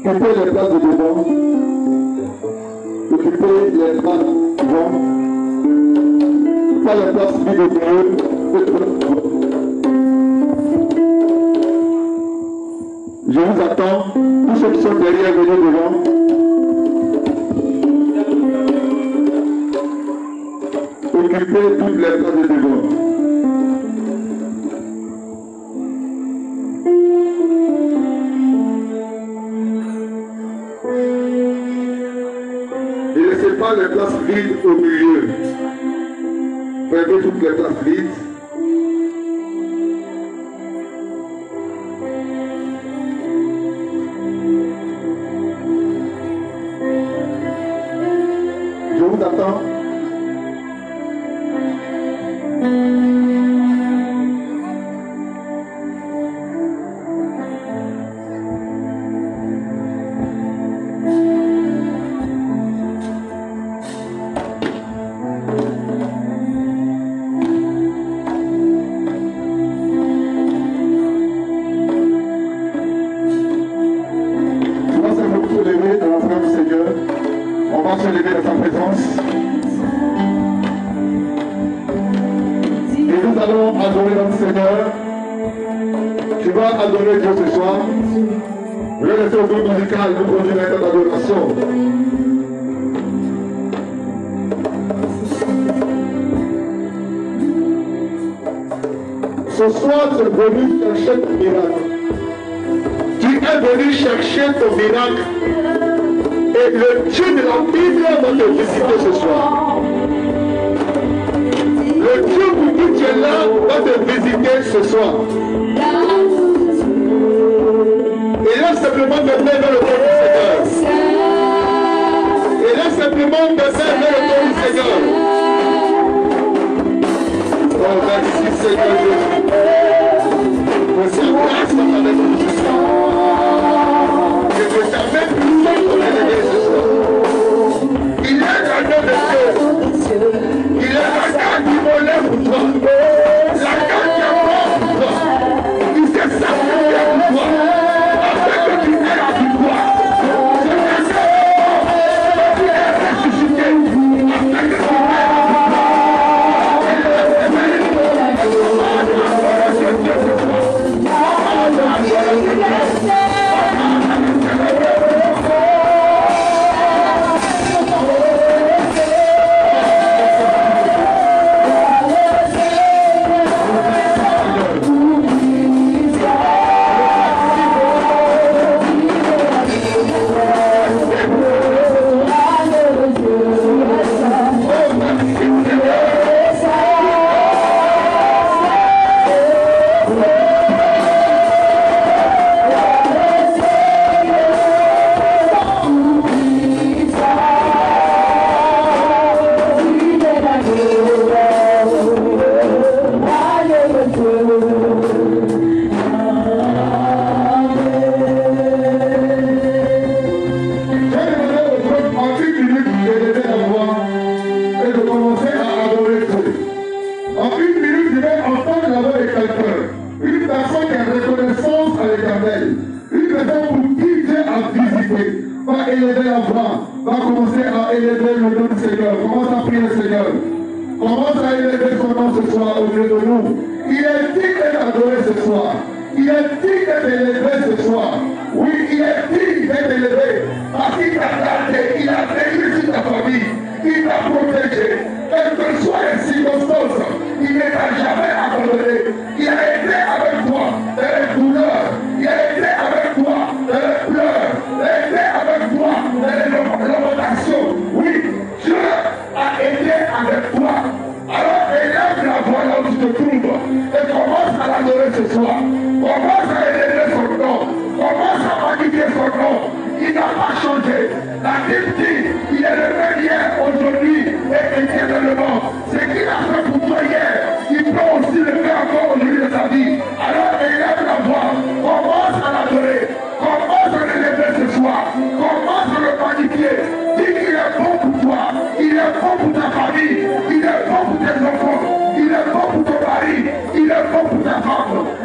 Occupez les places de devant. Occupez les places devant. Pas les places vides au milieu. Je vous attends. Tous ceux qui sont derrière, venez devant. Occupez toutes les places de devant. Ne laissez pas les places vides au milieu. Prenez toutes les places vides. Je vous attends. Ce soir, tu es venu chercher ton miracle. Tu es venu chercher ton miracle. Et le Dieu de la Bible va te visiter ce soir. Le Dieu pour qui tu es là va te visiter ce soir. Et laisse simplement te mettre dans le corps du Seigneur. Et laisse simplement te mettre dans le corps du Seigneur. Oh, merci Seigneur Jésus. Voici la grâce avec nous ce soir. Je ne savais plus qu'on allait aider ce soir. Il est un nom de Dieu. Il est la garde qui volait pour toi. La garde qui est mort pour toi. Il s'est sacrifié pour toi. Afin que tu aies la victoire. C'est un Seigneur qui est ressuscité. Afin que tu aies la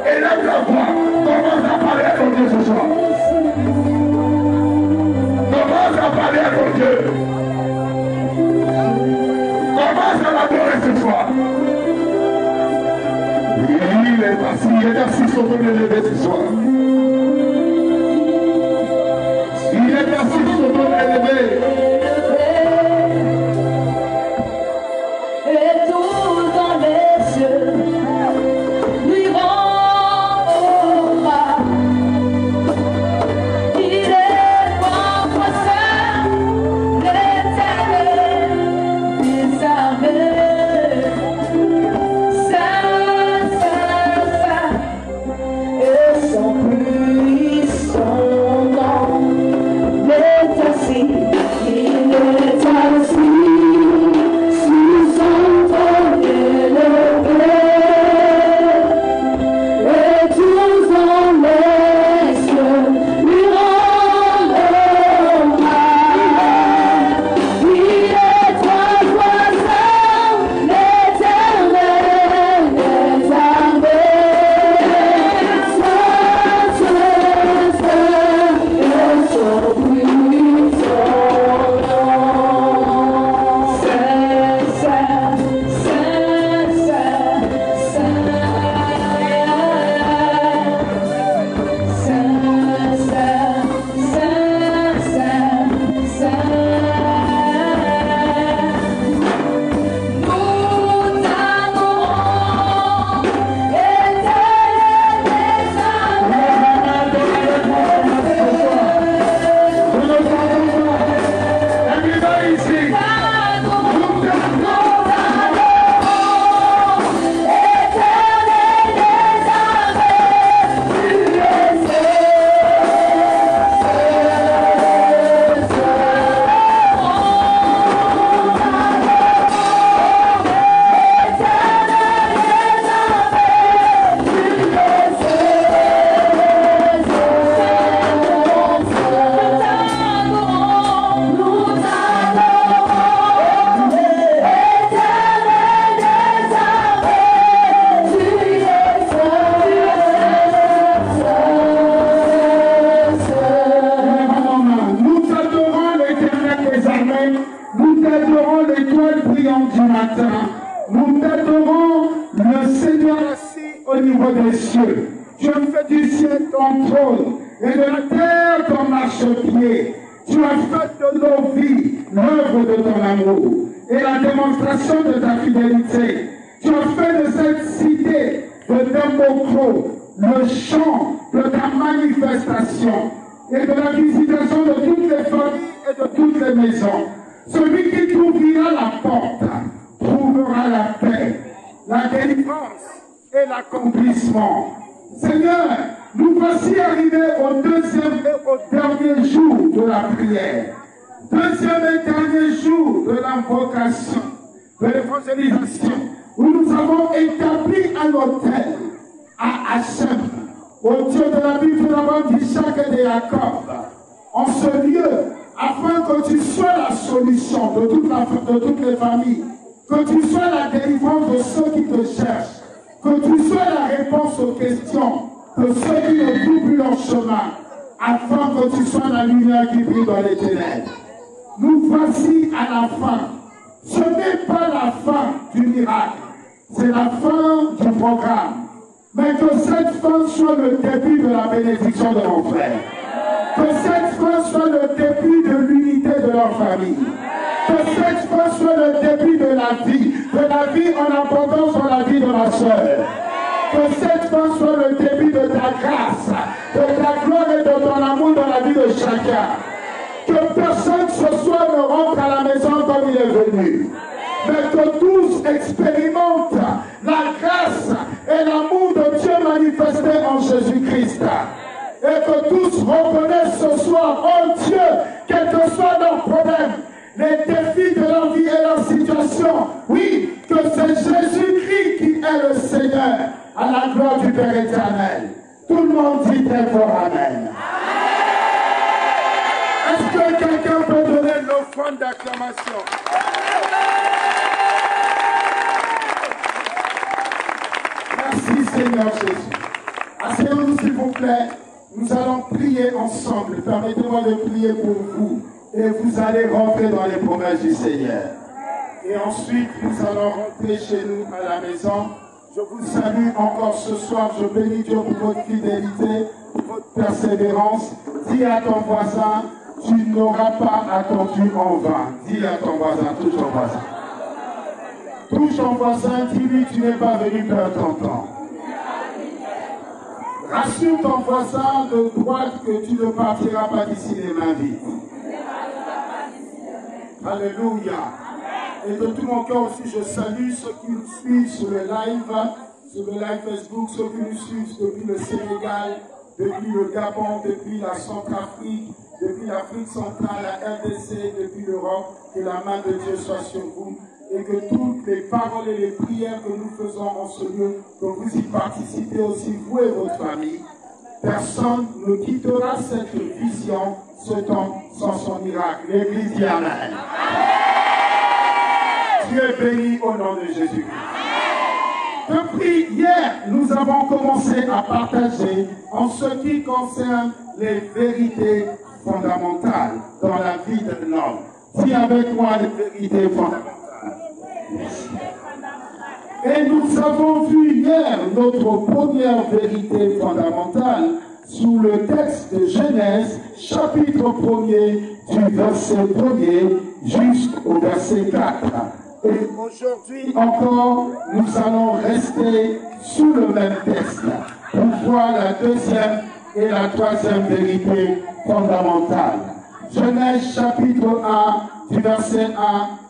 Élève la voix, commence à parler à ton Dieu ce soir. Il est assis sur ton élevé ce soir. Il est assis sur ton élevé. Et tout dans les cieux lui rendra. Il est propre saint, l'éternel des armées. Saint, saint, saint, et son puissant nom est assis, il est assis. Nous t'adorons le Seigneur assis au niveau des cieux. Tu as fait du ciel ton trône et de la terre ton marchepied. Tu as fait de nos vies l'œuvre de ton amour et la démonstration de ta fidélité. Tu as fait de cette cité de Dembocro le chant de ta manifestation et de la visitation de toutes les familles et de toutes les maisons. Celui qui t'ouvrira la porte trouvera la paix, la délivrance et l'accomplissement. Seigneur, nous voici arrivés au deuxième et au dernier jour de la prière. Deuxième et dernier jour de l'invocation, de l'évangélisation, où nous avons établi un autel à Hachem, au Dieu de la Bible, d'abord d'Isaac et de Jacob, en ce lieu, afin que tu sois la solution de toutes les familles, que tu sois la délivrance de ceux qui te cherchent, que tu sois la réponse aux questions de ceux qui ne trouvent plus leur chemin, afin que tu sois la lumière qui brille dans les ténèbres. Nous voici à la fin. Ce n'est pas la fin du miracle, c'est la fin du programme. Mais que cette fin soit le début de la bénédiction de nos frères. Que cette fin soit le début de l'unité de leur famille. Que cette fin soit le début de la vie en abondance dans la vie de ma soeur. Que cette fin soit le début de ta grâce, de ta gloire et de ton amour dans la vie de chacun. Que personne ce soir ne rentre à la maison comme il est venu. Mais que tous expérimentent la grâce et l'amour de Dieu manifesté en Jésus-Christ. Et que tous reconnaissent ce soir en Dieu, quel que soit leur problème, les défis de leur vie et leur situation. Oui, que c'est Jésus-Christ qui est le Seigneur, à la gloire du Père éternel. Tout le monde dit très fort Amen. Est-ce que quelqu'un peut donner l'offrande d'acclamation? Merci Seigneur Jésus. Asseyez-vous s'il vous plaît. Nous allons prier ensemble. Permettez-moi de prier pour vous. Et vous allez rentrer dans les promesses du Seigneur. Et ensuite, nous allons rentrer chez nous à la maison. Je vous salue encore ce soir. Je bénis Dieu pour votre fidélité, votre persévérance. Dis à ton voisin, tu n'auras pas attendu en vain. Dis à ton voisin, touche ton voisin. Touche ton voisin, dis-lui, tu n'es pas venu perdre ton temps. Rassure ton voisin de droite que tu ne partiras pas d'ici les mains vides. Alléluia. Et de tout mon cœur aussi, je salue ceux qui nous suivent sur le live Facebook, ceux qui nous suivent depuis le Sénégal, depuis le Gabon, depuis la Centrafrique, depuis l'Afrique centrale, la RDC, depuis l'Europe. Que la main de Dieu soit sur vous et que toutes les paroles et les prières que nous faisons en ce lieu, que vous y participez aussi, vous et votre famille. Personne ne quittera cette vision, ce temps, sans son miracle. L'Église dit Amen. Dieu est béni au nom de Jésus. Depuis hier, nous avons commencé à partager en ce qui concerne les vérités fondamentales dans la vie de l'homme. Dis avec moi les vérités fondamentales. Et nous avons vu hier notre première vérité fondamentale sous le texte de Genèse, chapitre 1er, du verset 1er jusqu'au verset 4. Et aujourd'hui encore, nous allons rester sous le même texte pour voir la deuxième et la troisième vérité fondamentale. Genèse chapitre 1, du verset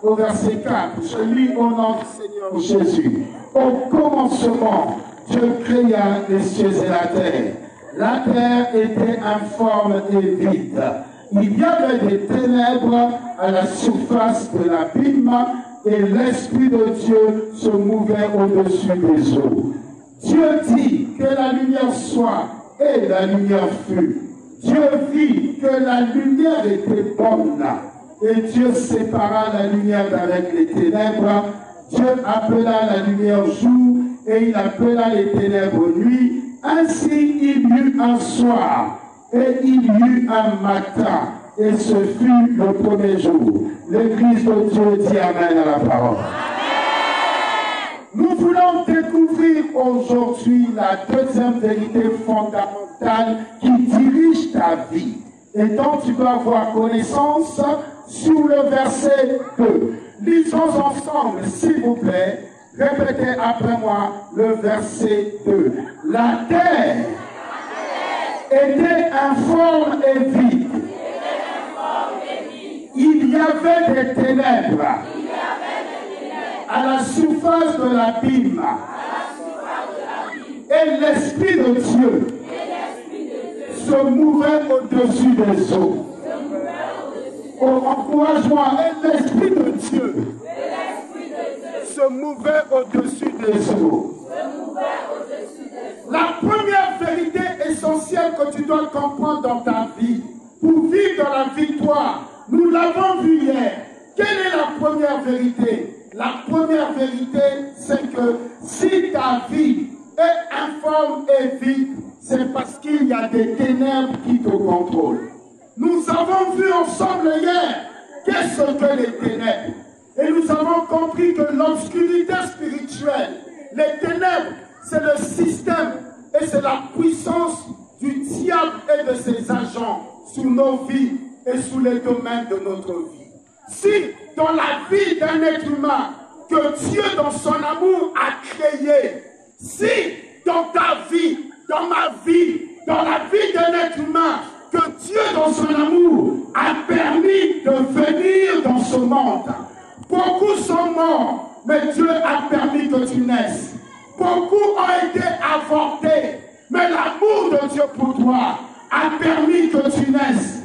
1 au verset 4. Je lis au nom du Seigneur Jésus. Au commencement, Dieu créa les cieux et la terre. La terre était informe et vide. Il y avait des ténèbres à la surface de l'abîme et l'Esprit de Dieu se mouvait au-dessus des eaux. Dieu dit que la lumière soit et la lumière fut. Dieu vit que la lumière était bonne et Dieu sépara la lumière d'avec les ténèbres. Dieu appela la lumière jour et il appela les ténèbres nuit. Ainsi il y eut un soir et il y eut un matin et ce fut le premier jour. L'Église de Dieu dit Amen à la parole. Nous voulons découvrir aujourd'hui la deuxième vérité fondamentale qui dirige ta vie et dont tu dois avoir connaissance sur le verset 2. Lisons ensemble, s'il vous plaît. Répétez après moi le verset 2. La terre était informe et vide. Il y avait des ténèbres à la surface de l'abîme. Et l'Esprit de Dieu se mouvait au-dessus des eaux. Encourage-moi, et l'Esprit de Dieu se mouvait au-dessus des eaux. La première vérité essentielle que tu dois comprendre dans ta vie, pour vivre dans la victoire, nous l'avons vu hier. Quelle est la première vérité? La première vérité, c'est que si ta vie est informe et vide, c'est parce qu'il y a des ténèbres qui te contrôlent. Nous avons vu ensemble hier qu'est-ce que les ténèbres. Et nous avons compris que l'obscurité spirituelle, les ténèbres, c'est le système et c'est la puissance du diable et de ses agents sur nos vies et sur les domaines de notre vie. Si dans la vie d'un être humain que Dieu dans son amour a créé, si dans ta vie, dans ma vie, dans la vie d'un être humain, que Dieu dans son amour a permis de venir dans ce monde, beaucoup sont morts, mais Dieu a permis que tu naisses. Beaucoup ont été avortés, mais l'amour de Dieu pour toi a permis que tu naisses.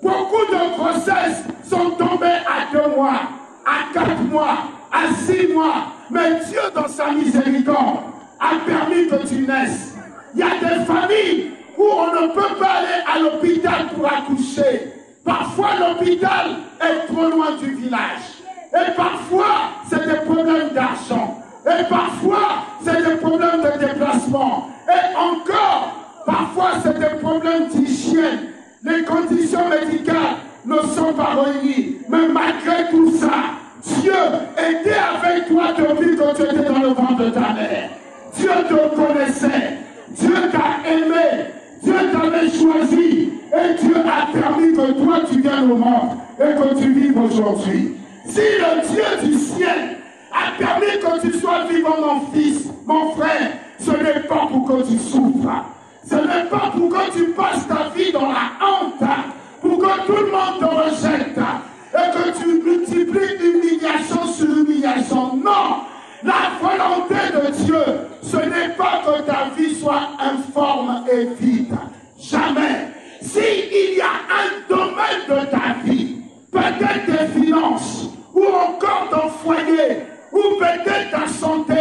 Beaucoup de grossesses sont tombées à 2 mois, à 4 mois, à 6 mois, mais Dieu dans sa miséricorde a permis que tu naisses. Il y a des familles où on ne peut pas aller à l'hôpital pour accoucher. Parfois l'hôpital est trop loin du village. Et parfois, c'est des problèmes d'argent. Et parfois, c'est des problèmes de déplacement. Et encore, parfois, c'est des problèmes d'hygiène. Les conditions médicales ne sont pas réunies. Mais malgré tout ça, Dieu était avec toi depuis que tu étais dans le ventre de ta mère. Dieu te connaissait, Dieu t'a aimé, Dieu t'avait choisi et Dieu a permis que toi tu viennes au monde et que tu vives aujourd'hui. Si le Dieu du ciel a permis que tu sois vivant, mon fils, mon frère, ce n'est pas pour que tu souffres. Ce n'est pas pour que tu passes ta vie dans la honte, pour que tout le monde te rejette et que tu multiplies humiliation sur humiliation. Non! La volonté de Dieu, ce n'est pas que ta vie soit informe et vide. Jamais. S'il y a un domaine de ta vie, peut-être tes finances, ou encore ton foyer, ou peut-être ta santé,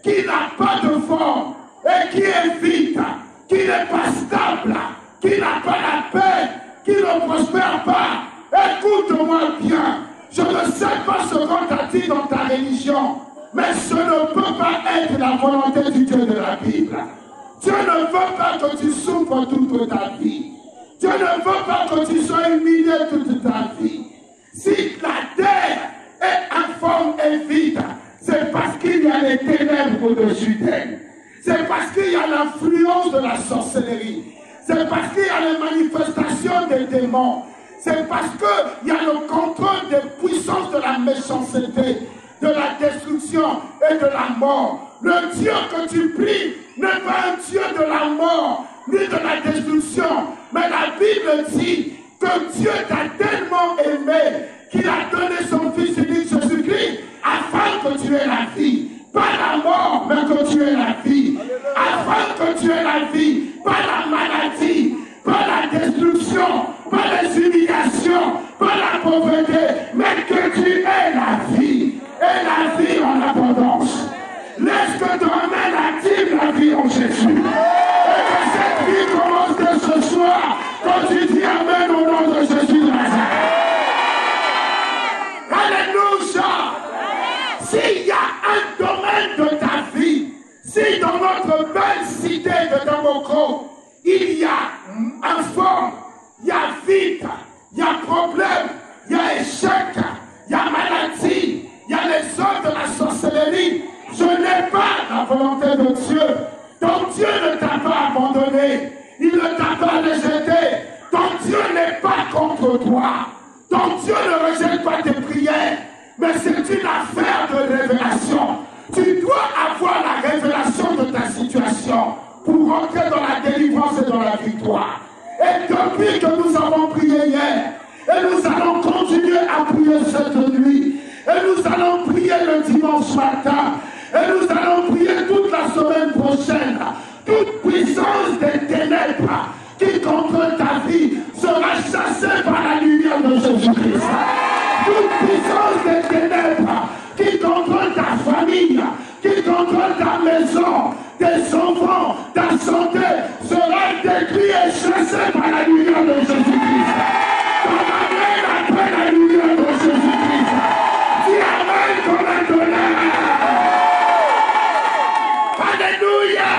qui n'a pas de forme et qui est vide, qui n'est pas stable, qui n'a pas la paix, qui ne prospère pas, écoute-moi bien. Je ne sais pas ce qu'on t'a dit dans ta religion, mais ce ne peut pas être la volonté du Dieu de la Bible. Dieu ne veut pas que tu souffres toute ta vie. Dieu ne veut pas que tu sois humilié toute ta vie. Si la terre est informe et vide, c'est parce qu'il y a les ténèbres au-dessus d'elle. C'est parce qu'il y a l'influence de la sorcellerie. C'est parce qu'il y a les manifestations des démons. C'est parce qu'il y a le contrôle des puissances de la méchanceté, de la destruction et de la mort. Le Dieu que tu pries n'est pas un Dieu de la mort, ni de la destruction. Mais la Bible dit que Dieu t'a tellement aimé qu'il a donné son Fils unique Jésus-Christ afin que tu aies la vie. Pas la mort, mais que tu aies la vie. Afin que tu aies la vie, pas la maladie, pas la destruction, pas les humiliations, pas la pauvreté, mais que tu aies la vie. Et la vie en abondance. Laisse que ton Amen active la vie en Jésus. Et que cette vie commence dès ce soir quand tu dis Amen au nom de Jésus de Nazareth. Alléluia. S'il y a un domaine de ta vie, si dans notre belle cité de Damocro, il y a informe, il y a vide, il y a problème, il y a échec, il y a maladie, il y a les œuvres de la sorcellerie, ce n'est pas la volonté de Dieu. Ton Dieu ne t'a pas abandonné, il ne t'a pas rejeté. Ton Dieu n'est pas contre toi. Ton Dieu ne rejette pas tes prières, mais c'est une affaire de révélation. Tu dois avoir la révélation de ta situation pour rentrer dans la délivrance et dans la victoire. Et depuis que nous avons prié hier, et nous allons continuer à prier cette nuit, et nous allons prier le dimanche matin, et nous allons prier toute la semaine prochaine, toute puissance des ténèbres qui contrôle ta vie sera chassée par la lumière de Jésus-Christ. Toute puissance des ténèbres qui contrôle ta famille, qui contrôle ta maison, tes enfants, ta santé, sera détruite et chassée par la lumière de Jésus-Christ. Ton Amen après la lumière de Jésus-Christ. Dis Amen comme un tonnerre. Alléluia.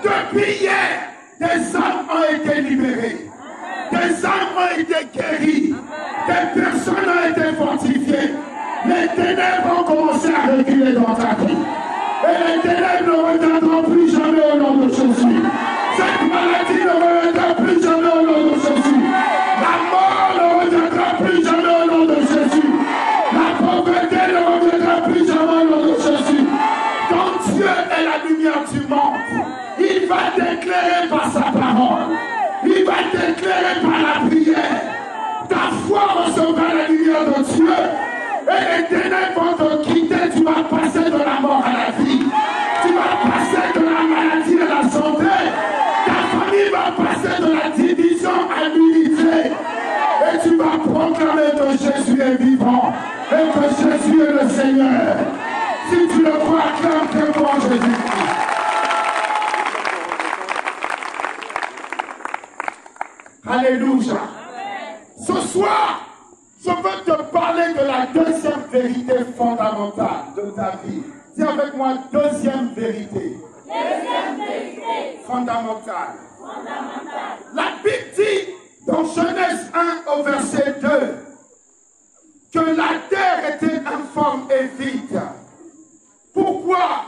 Depuis hier, des âmes ont été libérées. Des âmes ont été guéries. Des personnes ont été fortifiées. Les ténèbres ont commencé à reculer dans ta vie. Et les ténèbres ne reviendront plus jamais au nom de Jésus. Cette maladie ne reviendra plus jamais au nom de Jésus. La mort ne reviendra plus jamais au nom de Jésus. La pauvreté ne reviendra plus jamais au nom de Jésus. Ton Dieu est la lumière du monde. Il va t'éclairer par sa parole. Il va t'éclairer par la prière. Ta foi recevra la lumière de Dieu. Et les ténèbres vont te quitter. Tu vas passer de la mort à la vie. Tu vas passer de la maladie à la santé. Ta famille va passer de la division à l'unité. Et tu vas proclamer que Jésus est vivant. Et que Jésus est le Seigneur. Si tu le crois, acclame très fort Jésus-Christ. Alléluia. Ce soir, je veux te parler de la deuxième vérité fondamentale de ta vie. Dis avec moi, deuxième vérité. Deuxième vérité. Fondamentale. Fondamentale. La Bible dit dans Genèse 1 au verset 2 que la terre était informe et vide. Pourquoi?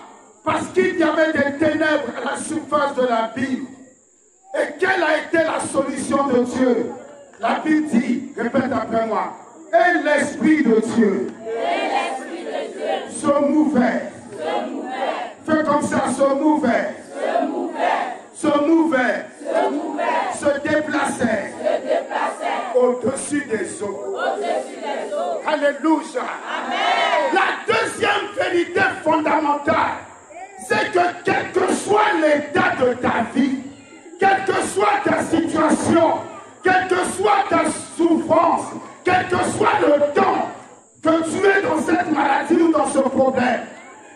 Parce qu'il y avait des ténèbres à la surface de l'abîme. Et quelle a été la solution de Dieu? La Bible dit, répète après moi, et l'Esprit de Dieu se mouvait. Fais comme ça, se mouvait. Se déplaçait au-dessus des eaux. Alléluia. Amen. La deuxième vérité fondamentale, c'est que quel que soit l'état de ta vie, quelle que soit ta situation, quelle que soit ta souffrance, quel que soit le temps que tu es dans cette maladie ou dans ce problème,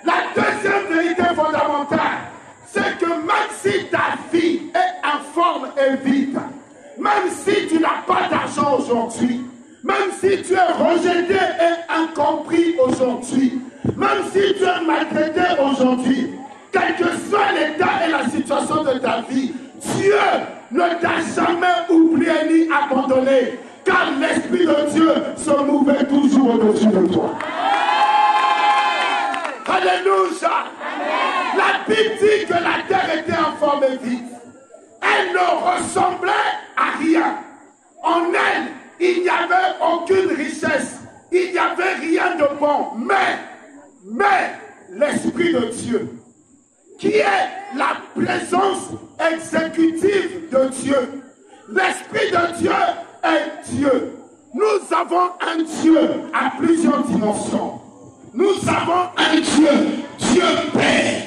la deuxième vérité fondamentale, c'est que même si ta vie est informe et vide, même si tu n'as pas d'argent aujourd'hui, même si tu es rejeté et incompris aujourd'hui, même si tu es maltraité aujourd'hui, quel que soit l'état et la situation de ta vie, Dieu ne t'a jamais oublié ni abandonné, car l'Esprit de Dieu se mouvait toujours au-dessus de toi. Alléluia. La Bible dit que la terre était informe et vide. Elle ne ressemblait à rien. En elle, il n'y avait aucune richesse. Il n'y avait rien de bon. Mais l'Esprit de Dieu, qui est la présence exécutive de Dieu. L'Esprit de Dieu est Dieu. Nous avons un Dieu à plusieurs dimensions. Nous avons un Dieu, Dieu Père,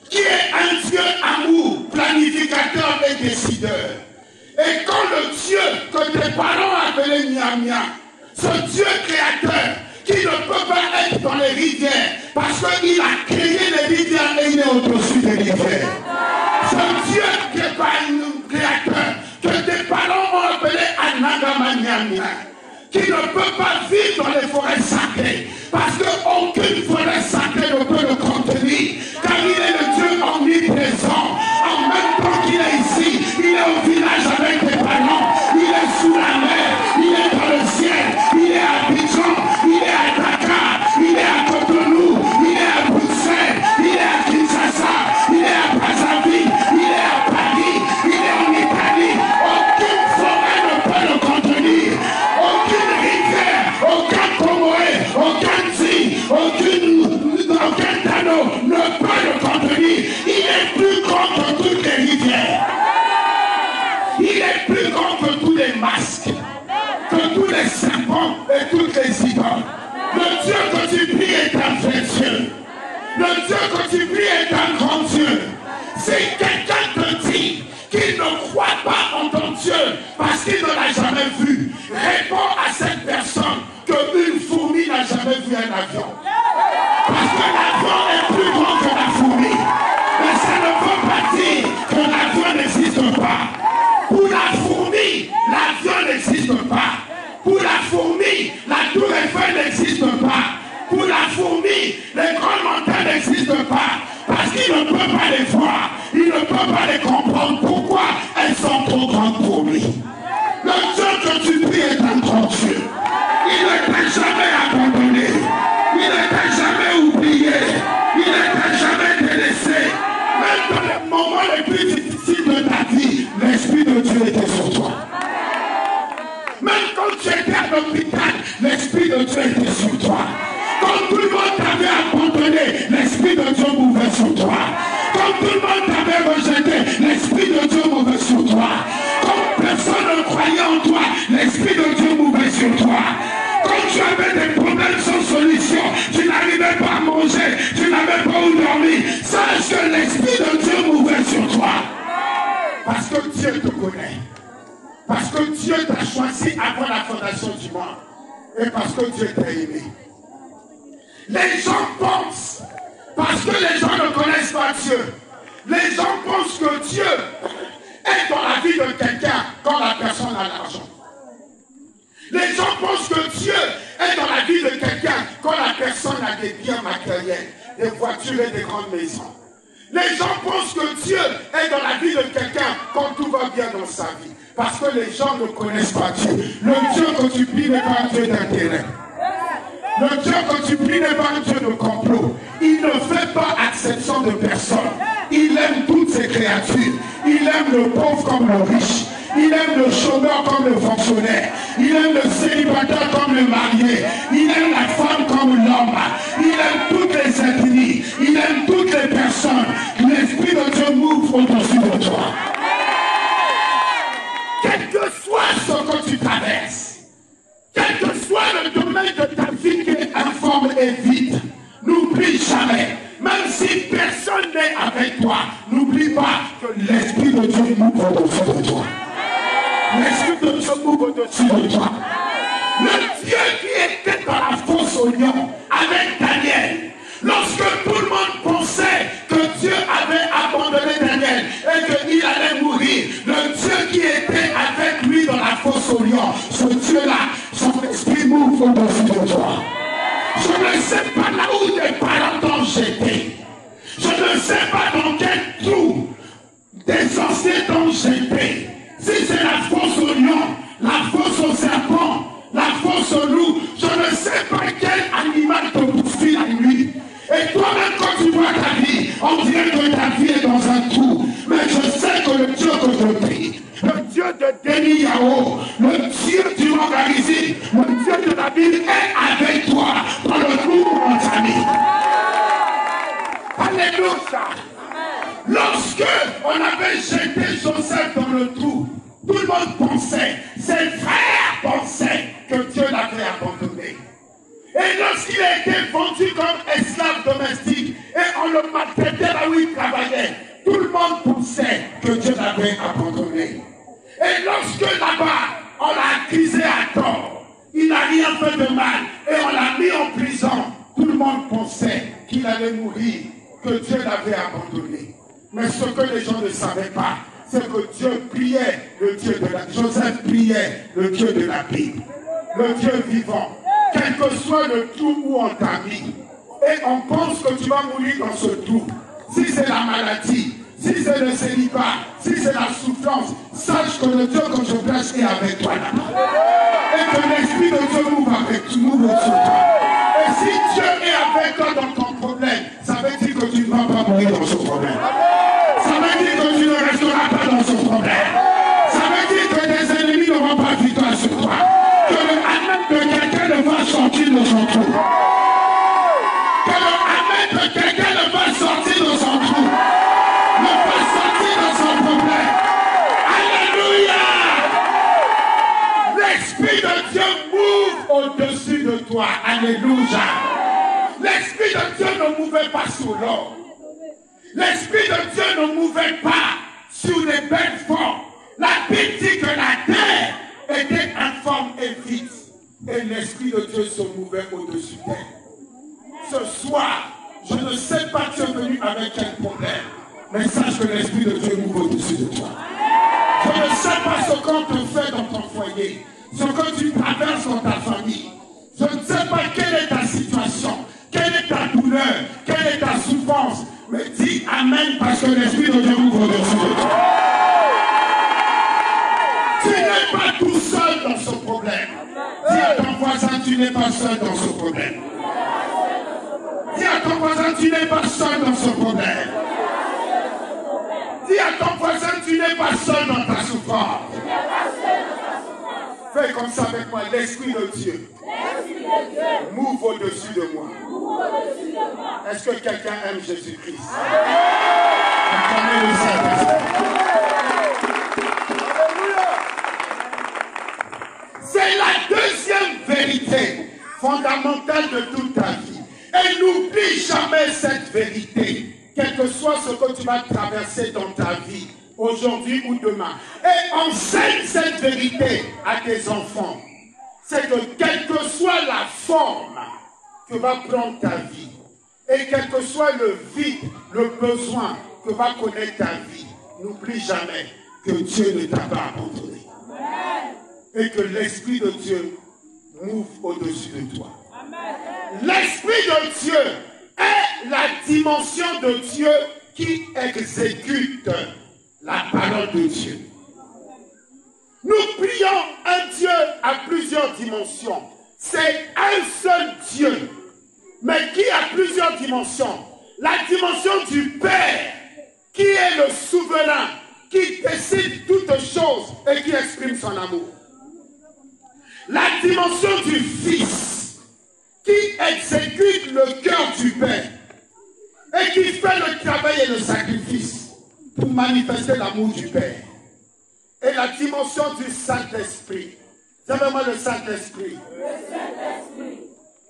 qui est un Dieu amour, planificateur et décideur. Et quand le Dieu que tes parents appelaient Mia, ce Dieu créateur, qui ne peut pas être dans les rivières, parce qu'il a créé les rivières et il est au-dessus des rivières. Ce Dieu qui n'est pas un créateur, que tes parents ont appelé Anagamanyamia, qui ne peut pas vivre dans les forêts sacrées, parce qu'aucune forêt sacrée ne peut le contenir, car il est le Dieu omniprésent. En même temps qu'il est ici, il est au village avec tes parents, il est sous la mer, il est dans le ciel, il est à Abidjan, il est à Dakar, il est à Cotonou, il est à Bruxelles, il est à Kinshasa, il est à Brazzaville, il est à Paris, il est en Italie. Aucune forêt ne peut le contenir, aucune rivière, aucun Comoré, aucun Zi, aucun Tano ne peut le contenir. Il est plus grand que toutes les rivières. Il est plus grand que tous les masques, que tous les serpents et toutes les idoles. Le Dieu que tu pries est un vrai Dieu. Le Dieu que tu pries est un grand Dieu. Si quelqu'un te dit qu'il ne croit pas en ton Dieu parce qu'il ne l'a jamais vu, réponds à cette personne qu'une fourmi n'a jamais vu un avion. Parce que l'avion est plus grand que la fourmi. Mais ça ne veut pas dire que l'avion n'existe pas. Pour la fourmi, l'avion n'existe pas. Pour la fourmi, la tour Eiffel n'existe pas. Pour la fourmi, les grandes montagnes n'existent pas. Parce qu'il ne peut pas les voir. Il ne peut pas les comprendre. Pourquoi elles sont trop grandes pour lui. Le Dieu que tu pries est un grand Dieu. Il ne t'a jamais abandonné. Il ne t'a jamais oublié. Il ne t'a jamais délaissé. Même dans les moments les plus difficiles de ta vie, l'Esprit de Dieu était sur toi. Même quand tu étais à l'hôpital, l'Esprit de Dieu était sur toi. Quand tout le monde t'avait abandonné, l'Esprit de Dieu mouvait sur toi. Quand tout le monde t'avait rejeté, l'Esprit de Dieu mouvait sur toi. Quand personne ne croyait en toi, l'Esprit de Dieu mouvait sur toi. Quand tu avais des problèmes sans solution, tu n'arrivais pas à manger, tu n'avais pas où dormir, sache que l'Esprit de Dieu mouvait sur toi. Parce que Dieu te connaît. Parce que Dieu t'a choisi avant la fondation du monde. Et parce que Dieu t'a aimé. Les gens pensent, parce que les gens ne connaissent pas Dieu, les gens pensent que Dieu est dans la vie de quelqu'un quand la personne a l'argent. Les gens pensent que Dieu est dans la vie de quelqu'un quand la personne a des biens matériels, des voitures et des grandes maisons. Les gens pensent que Dieu est dans la vie de quelqu'un quand tout va bien dans sa vie. Parce que les gens ne connaissent pas Dieu. Le Dieu que tu pries n'est pas un Dieu d'intérêt. Le Dieu que tu pries n'est pas un Dieu de complot. Il ne fait pas exception de personne. créatures. Il aime le pauvre comme le riche. Il aime le chômeur comme le fonctionnaire. Il aime le célibataire comme le marié. Il aime la femme comme l'homme. Il aime toutes les ethnies. Il aime toutes les personnes. L'Esprit de Dieu m'ouvre au-dessus de toi. Quel que soit ce que tu traverses, quel que soit le domaine de ta vie qui est informe et vide, n'oublie jamais, même si personne n'est avec toi, n'oublie pas que l'Esprit de Dieu m'ouvre au-dessus de toi. L'Esprit de Dieu m'ouvre au-dessus de toi. Le Dieu qui était dans la fosse au lion avec Daniel, lorsque tout le monde pensait que Dieu avait abandonné Daniel et qu'il allait mourir, le Dieu qui était avec lui dans la fosse au lion, ce Dieu-là, son esprit m'ouvre au-dessus de toi. Je ne sais pas là où tes parents t'ont jeté. Je ne sais pas dans quel trou des anciens t'ont jeté. Si c'est la fosse au lion, la fosse au serpent, la fosse au loup, je ne sais pas quel animal te poursuit la nuit. Et toi-même, quand tu vois ta vie, on dirait que ta vie est dans un trou. Mais je sais que le Dieu que je prie, le Dieu de Denis Yao, le Dieu du Mogarizim, le Dieu de la Bible est avec toi dans le trou de mon ami. Alléluia. Lorsque on avait jeté Joseph dans le trou, tout le monde pensait, ses frères pensaient que Dieu l'avait abandonné. Et lorsqu'il a été vendu comme esclave domestique et on le maltraitait là où il travaillait, tout le monde pensait que Dieu l'avait abandonné. Et lorsque là-bas, on l'a accusé à tort, il n'a rien fait de mal et on l'a mis en prison, tout le monde pensait qu'il allait mourir, que Dieu l'avait abandonné. Mais ce que les gens ne savaient pas, c'est que Dieu priait le Dieu de la... Joseph priait le Dieu de la Bible, le Dieu vivant. Quel que soit le trou où on t'a mis, et on pense que tu vas mourir dans ce trou. Si c'est la maladie, si c'est le célibat, si c'est la souffrance, sache que le Dieu que je prêche est avec toi là-bas. Et que l'Esprit de Dieu m'ouvre sur toi. Et si Dieu est avec toi dans ton problème, ça veut dire que tu ne vas pas mourir dans ce problème. Ça veut dire que tu ne resteras pas dans ce problème. Ça veut dire que tes ennemis n'auront pas victoire sur toi. Que le amen de quelqu'un ne va sortir de son trou. Que le amen de quelqu'un ne va sortir de son trou. Ne va sortir de son problème. Alléluia. L'Esprit de Dieu move au-dessus de toi. Alléluia. L'Esprit de Dieu ne mouvait pas sur l'or. L'Esprit de Dieu ne mouvait pas sur les belles formes. La Bible dit que la terre était informe et vide. Et l'Esprit de Dieu se mouvait au-dessus d'elle. Ce soir, je ne sais pas tu es venu avec quel problème, mais sache que l'Esprit de Dieu mouve au-dessus de toi. Je ne sais pas ce qu'on te fait dans ton foyer, ce que tu traverses dans ta famille. Je ne sais pas quelle est ta situation, quelle est ta douleur, quelle est ta souffrance. Mais dis Amen parce que l'Esprit de Dieu mouve au-dessus de toi. Tu n'es pas tout seul dans ce problème. Dis à ton voisin, tu n'es pas seul dans ce problème. Dis à ton voisin, tu n'es pas seul dans ce problème. Dis à ton voisin, tu n'es pas seul dans ta souffrance. Fais comme ça avec moi, l'Esprit de Dieu mouve au-dessus de moi. Est-ce que quelqu'un aime Jésus-Christ? Acclamez le Saint-Esprit. C'est la deuxième vérité fondamentale de toute ta vie. Et n'oublie jamais cette vérité, quel que soit ce que tu vas traverser dans ta vie, aujourd'hui ou demain. Et enseigne cette vérité à tes enfants. C'est que quelle que soit la forme que va prendre ta vie, et quel que soit le vide, le besoin que va connaître ta vie, n'oublie jamais que Dieu ne t'a pas abandonné. Et que l'Esprit de Dieu mouve au-dessus de toi. L'Esprit de Dieu est la dimension de Dieu qui exécute la parole de Dieu. Nous prions un Dieu à plusieurs dimensions. C'est un seul Dieu, mais qui a plusieurs dimensions. La dimension du Père qui est le souverain, qui décide toutes choses et qui exprime son amour. La dimension du Fils, qui exécute le cœur du Père et qui fait le travail et le sacrifice pour manifester l'amour du Père. Et la dimension du Saint-Esprit. Savez-moi le Saint-Esprit.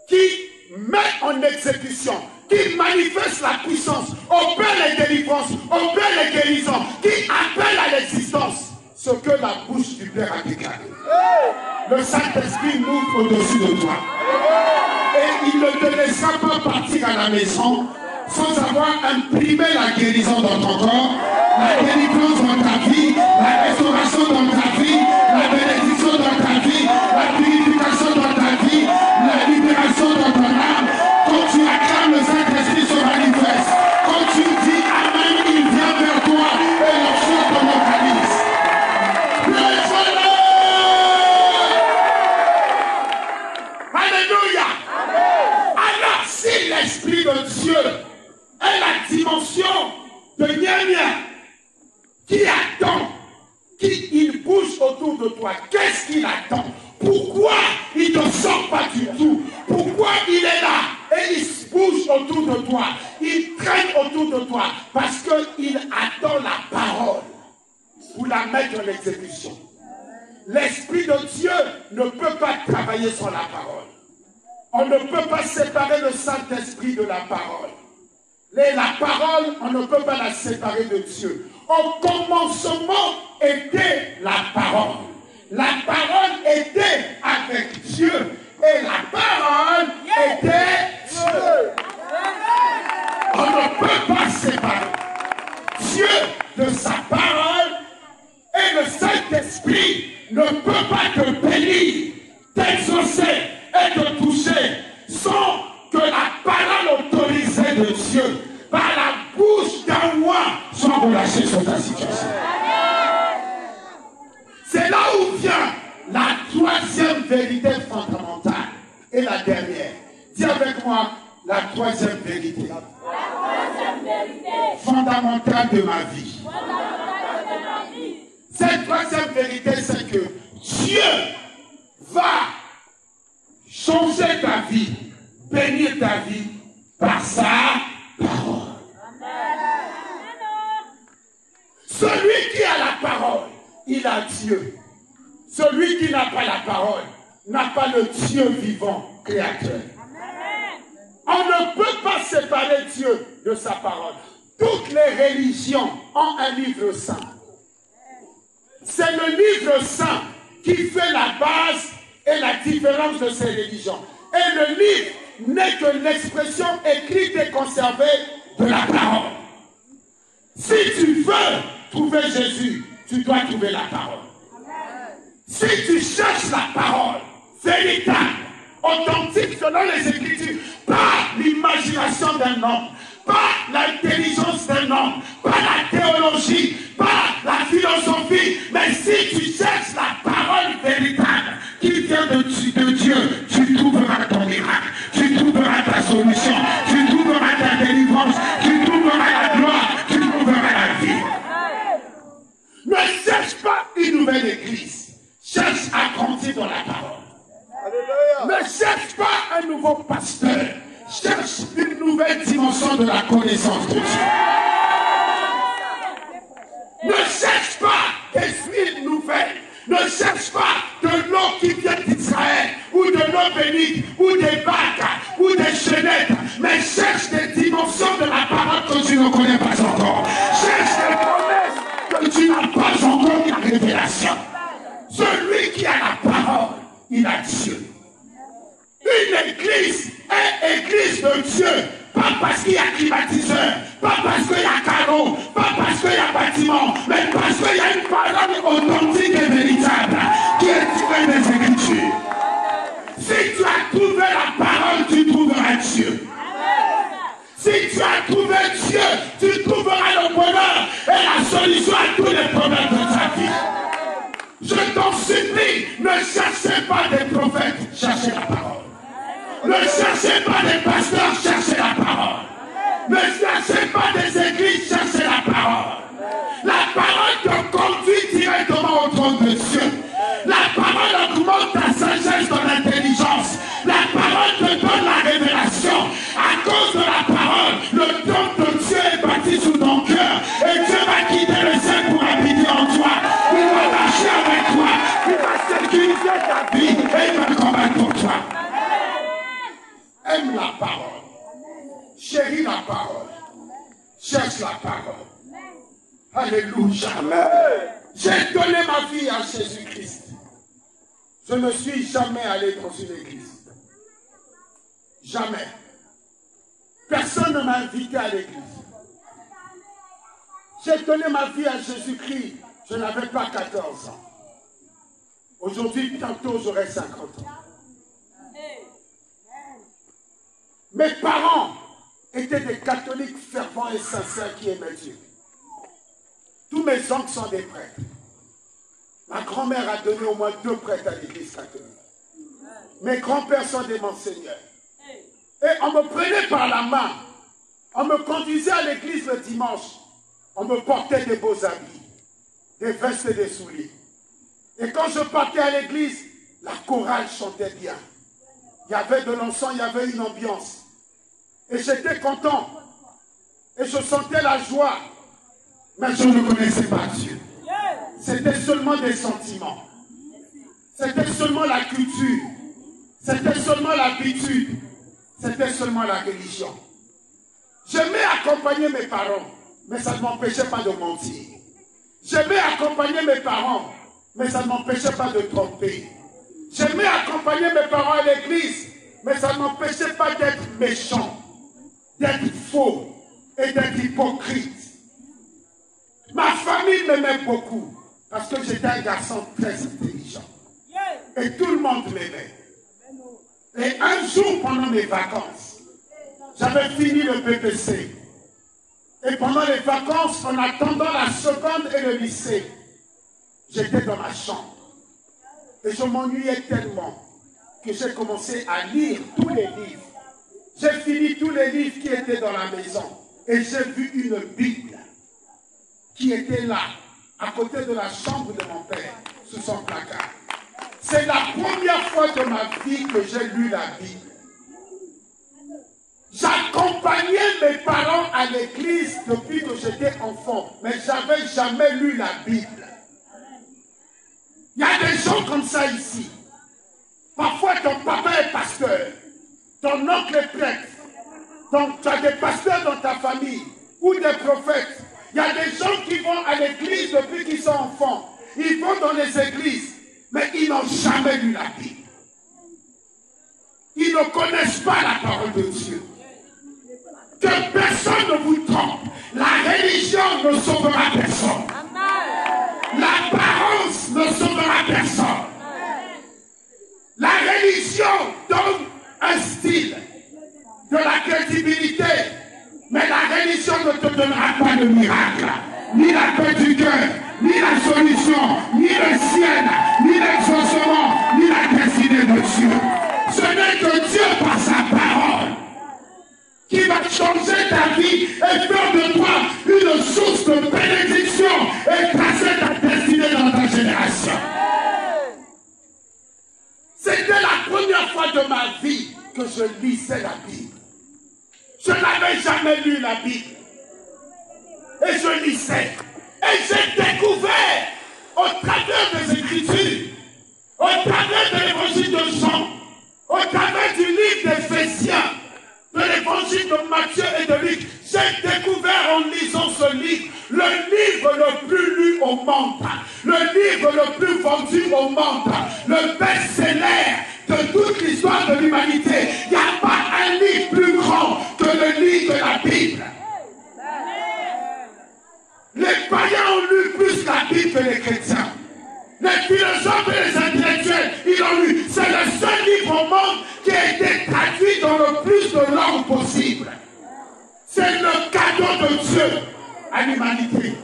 Qui met en exécution, qui manifeste la puissance, opère les délivrances, opère les guérisons, qui appelle à l'existence ce que la bouche du Père a déclaré. Le Saint-Esprit m'ouvre au-dessus de toi. Et il ne te laissera pas partir à la maison sans avoir imprimé la guérison dans ton corps, la délivrance dans ta vie, la restauration dans ta vie, la bénédiction dans ta vie, la purification dans ta vie, la libération dans ton âme. Quand tu acclames, le Saint-Esprit se manifeste. Quand tu dis Amen, il vient vers toi et l'onction ton organise. Alléluia. Alors, si l'Esprit de Dieu est la dimension de Nya, qui attend, il bouge autour de toi, qu'est-ce qu'il attend? Pourquoi il ne sort pas du tout? Pourquoi il est là et il se bouge autour de toi? Il traîne autour de toi parce qu'il attend la parole pour la mettre en exécution. L'Esprit de Dieu ne peut pas travailler sans la parole. On ne peut pas séparer le Saint-Esprit de la parole. La parole, on ne peut pas la séparer de Dieu. Au commencement était la parole. La parole était avec Dieu. Et la parole était Dieu. On ne peut pas séparer Dieu de sa parole. Et le Saint-Esprit ne peut pas te bénir, t'exaucer et te toucher sans que la parole autorisée de Dieu par la bouche d'un roi soit relâchée sur ta situation. C'est là où vient la troisième vérité fondamentale et la dernière. Dis avec moi la troisième vérité. Fondamentale de ma vie. Cette troisième vérité, c'est que Dieu va changer ta vie, bénir ta vie par sa parole. Celui qui a la parole, il a Dieu. Celui qui n'a pas la parole, n'a pas le Dieu vivant, créateur. On ne peut pas séparer Dieu de sa parole. Toutes les religions ont un livre saint. C'est le livre saint qui fait la base et la différence de ces religions. Et le livre n'est que l'expression écrite et conservée de la parole. Si tu veux trouver Jésus, tu dois trouver la parole. Si tu cherches la parole véritable, authentique selon les Écritures, pas l'imagination d'un homme, pas l'intelligence d'un homme, pas la théologie, pas la philosophie, mais si tu cherches la parole véritable qui vient de Dieu, tu trouveras ton miracle, tu trouveras ta solution, tu trouveras ta délivrance, tu trouveras la gloire, tu trouveras la vie. Ne cherche pas une nouvelle église, cherche à grandir dans la parole. Ne cherche pas un nouveau pasteur, cherche une nouvelle dimension de la connaissance de Dieu. Ne cherche pas des huiles nouvelles. Ne cherche pas de l'eau qui vient d'Israël, ou de l'eau bénite, ou des bagues, ou des chaînettes, mais cherche des dimensions de la parole que tu ne connais pas encore. Cherche des promesses que tu n'as pas encore la révélation. Celui qui a la parole, il a Dieu. Une église est église de Dieu, pas parce qu'il y a climatiseur, pas parce qu'il y a carreau, pas parce qu'il y a bâtiment, mais parce qu'il y a une parole authentique et véritable qui est tirée des Écritures. Si tu as trouvé la parole, tu trouveras Dieu. Si tu as trouvé Dieu, tu trouveras le bonheur et la solution à tous les problèmes de ta vie. Je t'en supplie, ne cherchez pas des prophètes, cherchez la parole. Ne cherchez pas des pasteurs, cherchez la parole. Ne cherchez pas des églises, cherchez la parole. parole de Dieu. La parole augmente ta sagesse dans l'intelligence. La parole te donne la révélation. À cause de la parole, le don de Dieu est bâti sous ton cœur. Et Dieu va quitter le ciel pour habiter en toi. Il va marcher avec toi. Il va sécuriser ta vie et il va combattre pour toi. Aime la parole. Chéris la parole. Cherche la parole. Alléluia. J'ai donné ma vie à Jésus-Christ. Je ne suis jamais allé dans une église. Jamais. Personne ne m'a invité à l'église. J'ai donné ma vie à Jésus-Christ. Je n'avais pas 14 ans. Aujourd'hui, bientôt, j'aurai 50 ans. Mes parents étaient des catholiques fervents et sincères qui aimaient Dieu. Tous mes oncles sont des prêtres. Ma grand-mère a donné au moins 2 prêtres à l'église catholique. Mes grands-pères sont des monseigneurs. Et on me prenait par la main. On me conduisait à l'église le dimanche. On me portait des beaux habits, des vestes et des souliers. Et quand je partais à l'église, la chorale chantait bien. Il y avait de l'encens, il y avait une ambiance. Et j'étais content. Et je sentais la joie. Mais je ne connaissais pas Dieu. C'était seulement des sentiments. C'était seulement la culture. C'était seulement l'habitude. C'était seulement la religion. J'aimais accompagner mes parents, mais ça ne m'empêchait pas de mentir. J'aimais accompagner mes parents, mais ça ne m'empêchait pas de tromper. J'aimais accompagner mes parents à l'église, mais ça ne m'empêchait pas d'être méchant, d'être faux et d'être hypocrite. Ma famille m'aimait beaucoup parce que j'étais un garçon très intelligent. Et tout le monde m'aimait. Et un jour, pendant mes vacances, j'avais fini le BPC. Et pendant les vacances, en attendant la seconde et le lycée, j'étais dans ma chambre. Et je m'ennuyais tellement que j'ai commencé à lire tous les livres. J'ai fini tous les livres qui étaient dans la maison. Et j'ai vu une Bible qui était là, à côté de la chambre de mon père, sous son placard. C'est la première fois de ma vie que j'ai lu la Bible. J'accompagnais mes parents à l'église depuis que j'étais enfant, mais je n'avais jamais lu la Bible. Il y a des gens comme ça ici. Parfois ton papa est pasteur, ton oncle est prêtre, tu as des pasteurs dans ta famille ou des prophètes. Il y a des gens qui vont à l'église depuis qu'ils sont enfants. Ils vont dans les églises, mais ils n'ont jamais lu la Bible. Ils ne connaissent pas la parole de Dieu. Que personne ne vous trompe. La religion ne sauvera personne. L'apparence ne sauvera personne. La religion donne un style, de la crédibilité, mais la religion ne te donnera pas de miracle, ni la paix du cœur, ni la solution, ni le ciel, ni l'exaucement, ni la destinée de Dieu. Ce n'est que Dieu par sa parole qui va changer ta vie et faire de toi une source de bénédiction et tracer ta destinée dans ta génération. C'était la première fois de ma vie que je lisais la Bible. Je n'avais jamais lu la Bible. Et je lisais. Et j'ai découvert, au travers des Écritures, au travers de l'évangile de Jean, au travers du livre d'Éphésiens, de l'évangile de Matthieu et de Luc, j'ai découvert en lisant ce livre, le livre le plus lu au monde, le livre le plus vendu au monde, le best-seller de toute l'histoire de l'humanité. Il n'y a pas un livre plus grand que le livre de la Bible. Les païens ont lu plus la Bible que les chrétiens. Les philosophes et les intellectuels, ils l'ont lu. C'est le seul livre au monde qui a été traduit dans le plus de langues possible. C'est le cadeau de Dieu à l'humanité.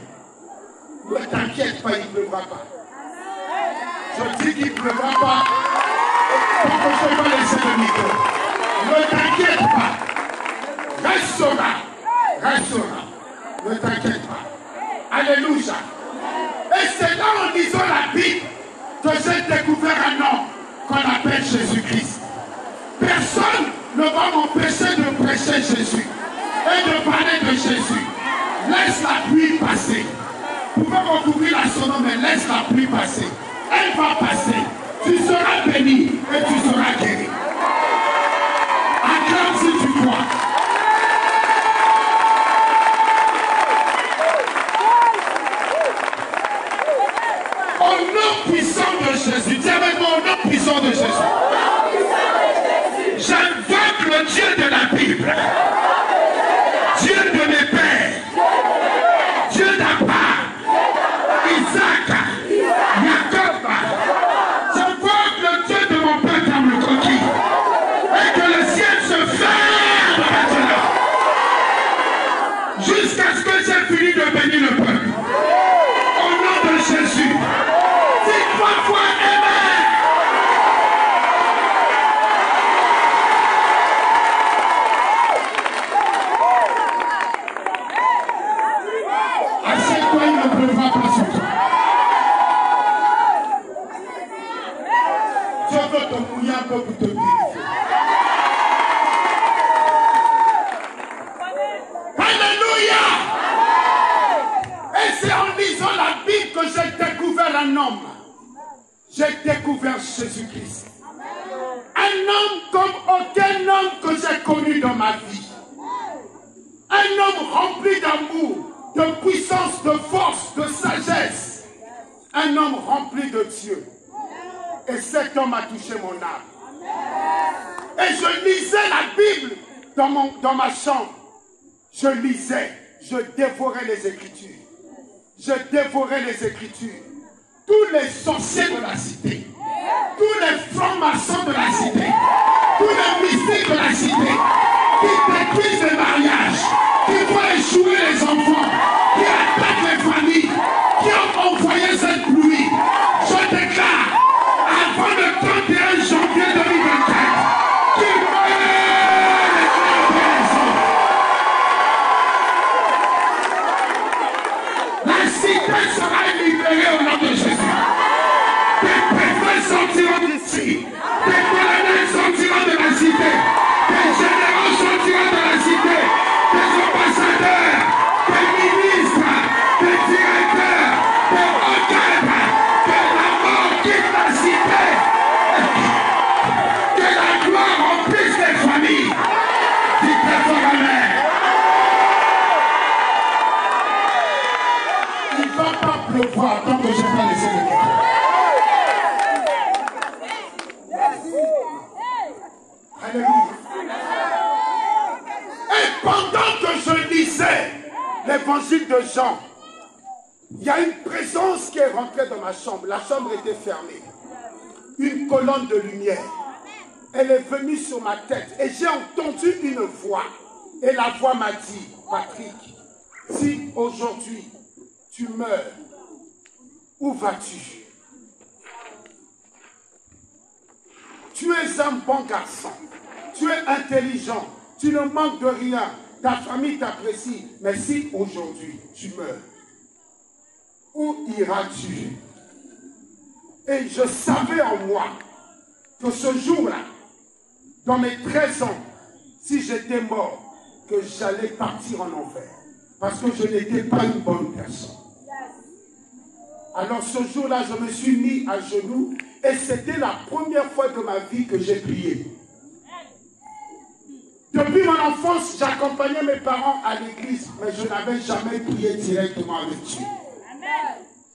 Ne t'inquiète pas, il ne pleuvra pas. Je dis qu'il ne pleuvra pas. Donc je vais laisser le micro. Ne t'inquiète pas. Restera. Ne t'inquiète pas. Alléluia. Et c'est là en lisant la Bible que j'ai découvert un homme qu'on appelle Jésus-Christ. Personne ne va m'empêcher de prêcher Jésus et de parler de Jésus. Laisse la pluie passer. Vous pouvez recouvrir la sonore, mais laisse la pluie passer. Elle va passer. Tu seras béni et tu seras guéri. Acclame si tu crois. Au nom puissant de Jésus, dis avec moi, au nom puissant de Jésus, j'invoque le Dieu de la Bible, Dieu de mes pères, Dieu d'Abraham, Isaac, Jacob. J'invoque le Dieu de mon père comme le coquille, et que le ciel se ferme maintenant, jusqu'à ce que j'ai fini de bénir le peuple. Au nom de Jésus. C'est 3 fois Amen. Assieds-toi, il ne pleuvra pas sur toi. Dieu veut te mouiller un peu pour te purifier. Alléluia. Et c'est en lisant la Bible que j'ai découvert un homme. J'ai découvert Jésus-Christ. Un homme comme aucun homme que j'ai connu dans ma vie. Un homme rempli d'amour, de puissance, de force, de sagesse. Un homme rempli de Dieu. Et cet homme a touché mon âme. Et je lisais la Bible dans ma chambre. Je lisais, je dévorais les Écritures. Je dévorais les Écritures. Tous les sorciers de la cité, tous les francs-maçons de la cité, tous les mystiques de la cité, qui détruisent les mariages, qui font échouer les enfants, qui attaquent les familles, qui ont envoyé cette pluie. Je déclare, avant le 31 janvier 2024, qu'ils meurent les gens. La cité sera libérée au nom de Jésus. Des préfets sortiront d'ici. Des colonels sortiront de la cité. Des généraux sortiront de la cité. Des ambassadeurs, des ministres, des directeurs, des hauts cadres. Que la mort quitte la cité. Que la gloire remplisse les familles. Dites très fort Amen. Il ne va pas pleuvoir tant que je n'ai pas laissé le cœur. Alléluia. Et pendant que je lisais l'évangile de Jean, il y a une présence qui est rentrée dans ma chambre. La chambre était fermée. Une colonne de lumière. Elle est venue sur ma tête et j'ai entendu une voix. Et la voix m'a dit, Patrick, si aujourd'hui tu meurs, où vas-tu? Tu es un bon garçon, tu es intelligent, tu ne manques de rien, ta famille t'apprécie, mais si aujourd'hui tu meurs, où iras-tu? Et je savais en moi que ce jour-là, dans mes 13 ans, si j'étais mort, que j'allais partir en enfer, parce que je n'étais pas une bonne personne. Alors ce jour-là, je me suis mis à genoux et c'était la première fois de ma vie que j'ai prié. Depuis mon enfance, j'accompagnais mes parents à l'église, mais je n'avais jamais prié directement avec Dieu.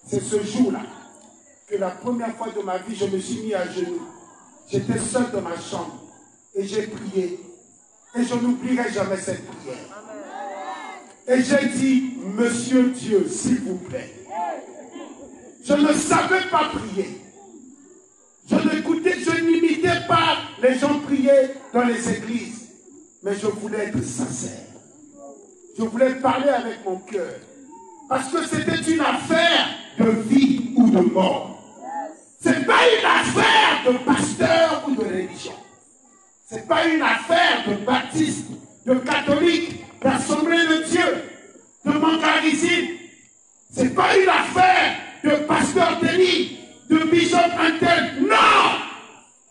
C'est ce jour-là que la première fois de ma vie, je me suis mis à genoux. J'étais seul dans ma chambre et j'ai prié. Et je n'oublierai jamais cette prière. Et j'ai dit, Monsieur Dieu, s'il vous plaît. Je ne savais pas prier. Je n'imitais pas les gens prier dans les églises. Mais je voulais être sincère. Je voulais parler avec mon cœur. Parce que c'était une affaire de vie ou de mort. Ce n'est pas une affaire de pasteur ou de religion. Ce n'est pas une affaire de baptiste, de catholique, d'assemblée de Dieu, de mangarisine. Ce n'est pas une affaire de pasteur Denis de Bishop Antel. Non!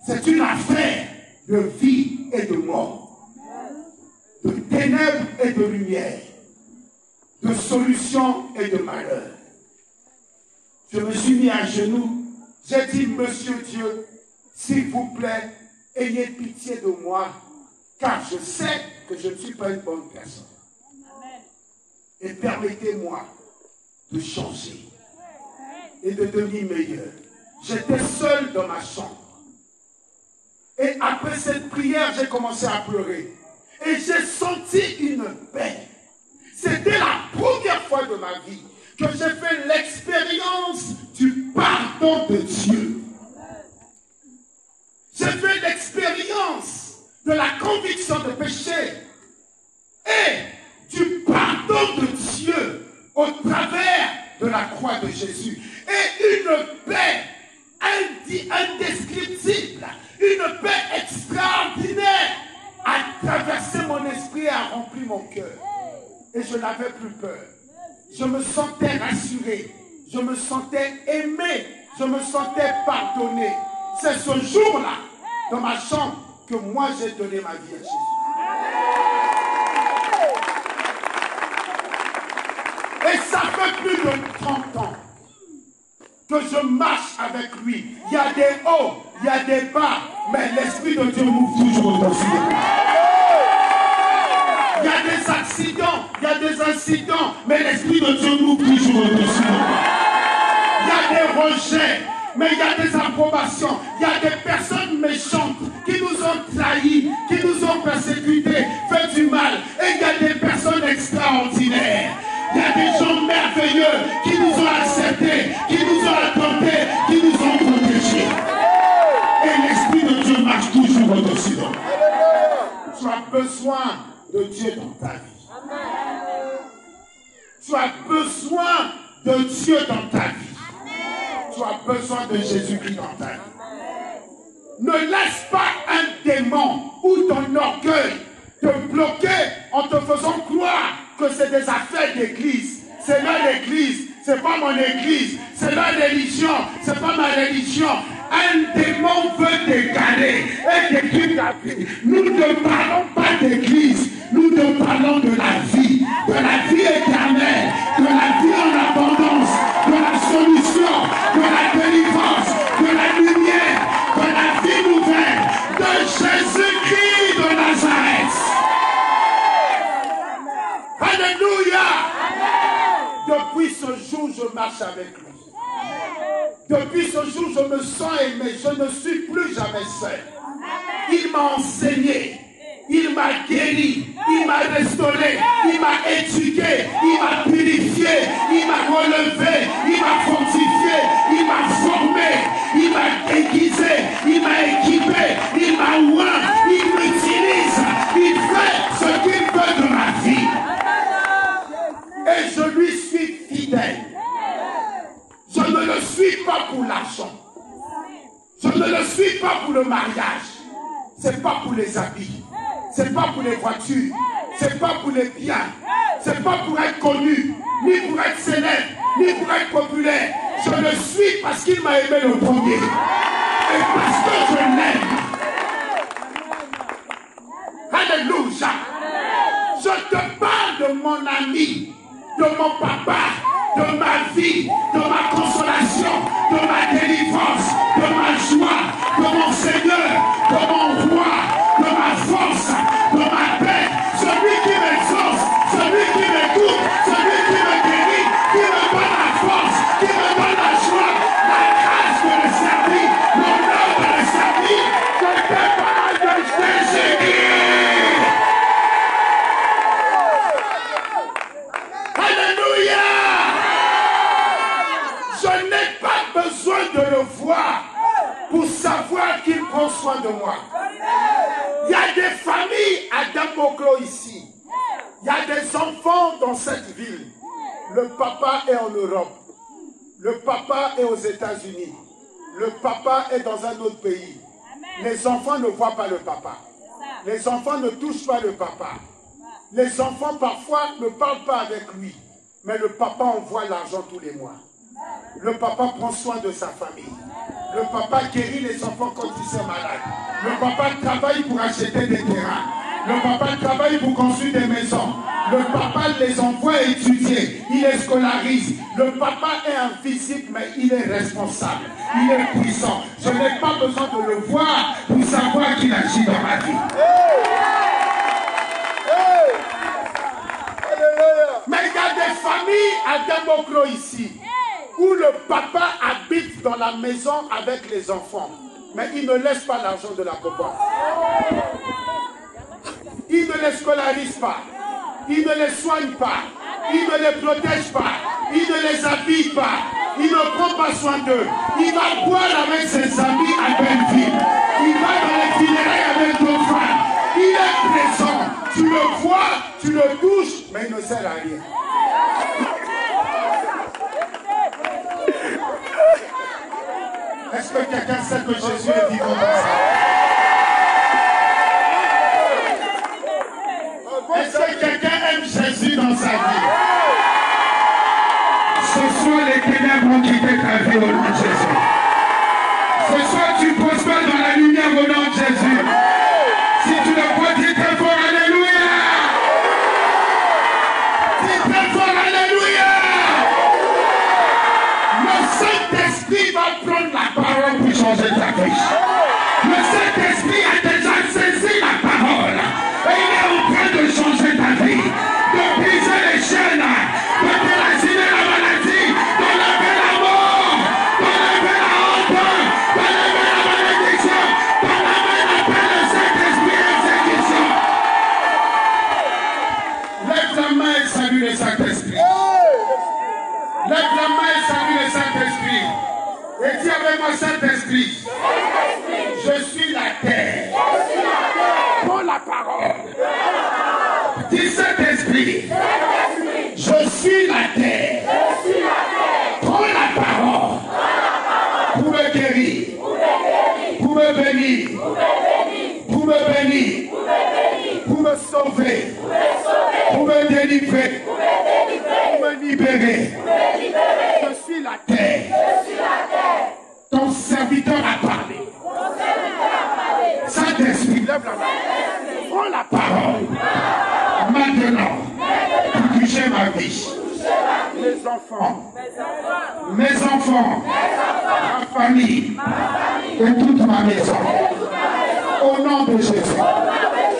C'est une affaire de vie et de mort, de ténèbres et de lumière, de solution et de malheur. Je me suis mis à genoux. J'ai dit, Monsieur Dieu, s'il vous plaît, ayez pitié de moi, car je sais que je ne suis pas une bonne personne. Et permettez-moi de changer et de devenir meilleur. J'étais seul dans ma chambre. Et après cette prière, j'ai commencé à pleurer. Et j'ai senti une paix. C'était la première fois de ma vie que j'ai fait l'expérience du pardon de Dieu. J'ai fait l'expérience de la conviction de péché et du pardon de Dieu au travers de la croix de Jésus. Et une paix indescriptible, une paix extraordinaire a traversé mon esprit et a rempli mon cœur. Et je n'avais plus peur. Je me sentais rassuré. Je me sentais aimé. Je me sentais pardonné. C'est ce jour-là, dans ma chambre, que moi j'ai donné ma vie à Jésus. Et ça fait plus de 30 ans que je marche avec lui. Il y a des hauts, il y a des bas, mais l'Esprit de Dieu m'ouvre toujours au-dessus. Il y a des accidents, il y a des incidents, mais l'Esprit de Dieu m'ouvre toujours au-dessus. Il y a des rejets, mais il y a des approbations. Il y a des personnes méchantes qui nous ont trahis, qui nous ont persécutés, fait du mal. Et il y a des personnes extraordinaires. Il y a des gens merveilleux qui nous ont acceptés, qui nous ont adoptés, qui nous ont protégés. Et l'Esprit de Dieu marche toujours au-dessus d'eux. Tu as besoin de Dieu dans ta vie. Tu as besoin de Dieu dans ta vie. Tu as besoin de Jésus-Christ dans ta vie. Ne laisse pas un démon ou ton orgueil te bloquer en te faisant croire que c'est des affaires d'église. C'est ma église, c'est pas mon église. C'est ma religion, c'est pas ma religion. Un démon veut t'égarer et détruire ta vie. Nous ne parlons pas d'église, nous te parlons de la vie éternelle, de la vie en abondance, de la solution, de la délivrance, de la lumière, de la vie nouvelle, de Jésus-Christ de Nazareth. Alléluia. Depuis ce jour, je marche avec lui. Depuis ce jour, je me sens aimé. Je ne suis plus jamais seul. Il m'a enseigné. Il m'a guéri. Il m'a restauré. Il m'a éduqué. Il m'a purifié. Il m'a relevé. Il m'a fortifié. Il m'a formé. Il m'a aiguisé. Il m'a équipé. Il m'a oint. Il m'utilise. Il fait ce qu'il veut de ma vie. Et je lui suis fidèle. Je ne le suis pas pour l'argent. Je ne le suis pas pour le mariage. C'est pas pour les habits. C'est pas pour les voitures. C'est pas pour les biens. C'est pas pour être connu, ni pour être célèbre, ni pour être populaire. Je le suis parce qu'il m'a aimé le premier. Et parce que je l'aime. Alléluia. Je te parle de mon ami, de mon papa, de ma vie, de ma consolation, de ma délivrance, de ma joie, de mon Seigneur, de mon roi, de ma force, de ma paix. Celui qui m'exauce, celui qui m'écoute, celui qui me guérit, qui me donne la force, qui me donne la joie, la grâce de le servir, l'honneur de le servir. Je te parle de Jésus-Christ. Alléluia. Je n'ai pas besoin de le voir pour savoir qu'il prend soin de moi. Il y a des familles à Damboklo ici. Il y a des enfants dans cette ville. Le papa est en Europe. Le papa est aux États-Unis. Le papa est dans un autre pays. Les enfants ne voient pas le papa. Les enfants ne touchent pas le papa. Les enfants parfois ne parlent pas avec lui. Mais le papa envoie l'argent tous les mois. Le papa prend soin de sa famille. Le papa guérit les enfants quand ils sont malades. Le papa travaille pour acheter des terrains. Le papa travaille pour construire des maisons. Le papa les envoie étudier. Il les scolarise. Le papa est invisible, mais il est responsable. Il est puissant. Je n'ai pas besoin de le voir pour savoir qu'il agit dans ma vie. Mais il y a des familles à Demokro ici, où le papa habite dans la maison avec les enfants, mais il ne laisse pas l'argent de la copa. Il ne les scolarise pas, il ne les soigne pas, il ne les protège pas, il ne les habille pas, il ne prend pas soin d'eux. Il va boire avec ses amis à Belleville, il va dans les funérailles avec d'autres femmes. Il est présent, tu le vois, tu le touches, mais il ne sert à rien. Est-ce que quelqu'un sait que Jésus est vivant dans sa vie? Est-ce que quelqu'un aime Jésus dans sa vie? Ce soir, les ténèbres ont quitté ta vie au nom de Jésus. Ce soir, tu prospères dans la lumière au nom de Jésus. Si tu le crois, dis très fort, alléluia. Dis très fort, alléluia. Le Saint-Esprit va prendre la parole pour changer ta vie. Le Saint-Esprit a déjà saisi la parole. Et il est en train de changer ta vie. De briser les chaînes, de déraciner la maladie, d'enlever la mort, d'enlever la honte, d'enlever la malédiction, d'enlever la paix, le Saint-Esprit exécution. Lève la main et salue le Saint-Esprit. Lève la main et salue le Saint-Esprit. Et dis avec moi, Saint-Esprit, je suis la terre. Prends la parole. Dis Saint-Esprit, je suis la terre. Prends la parole pour me guérir, pour me bénir, pour me bénir, pour me sauver, pour me délivrer, pour me libérer. Je suis la terre. Ton serviteur a parlé. Saint-Esprit, lève la main. Prends la parole. Maintenant, pour toucher ma vie. Mes enfants, ma famille et toute ma maison. Au nom de Jésus,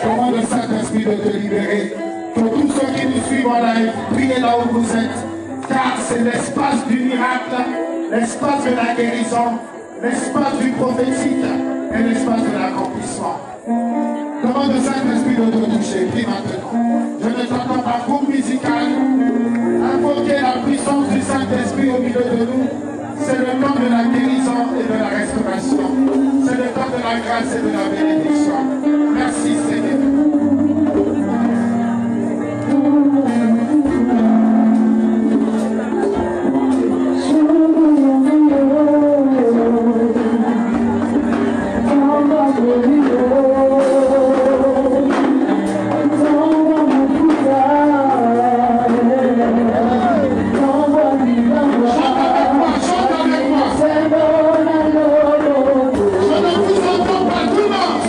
je demande au Saint-Esprit de te libérer. Pour tous ceux qui nous suivent en live, priez là où vous êtes, car c'est l'espace du miracle, l'espace de la guérison, l'espace du prophétique et l'espace de l'accomplissement. Demande au Saint-Esprit de te toucher. Prie maintenant. Je ne t'entends pas, groupe musical. Invoquer la puissance du Saint-Esprit au milieu de nous. C'est le temps de la guérison et de la restauration. C'est le temps de la grâce et de la bénédiction. Merci Seigneur. Je ne vous entends pas, tout le monde.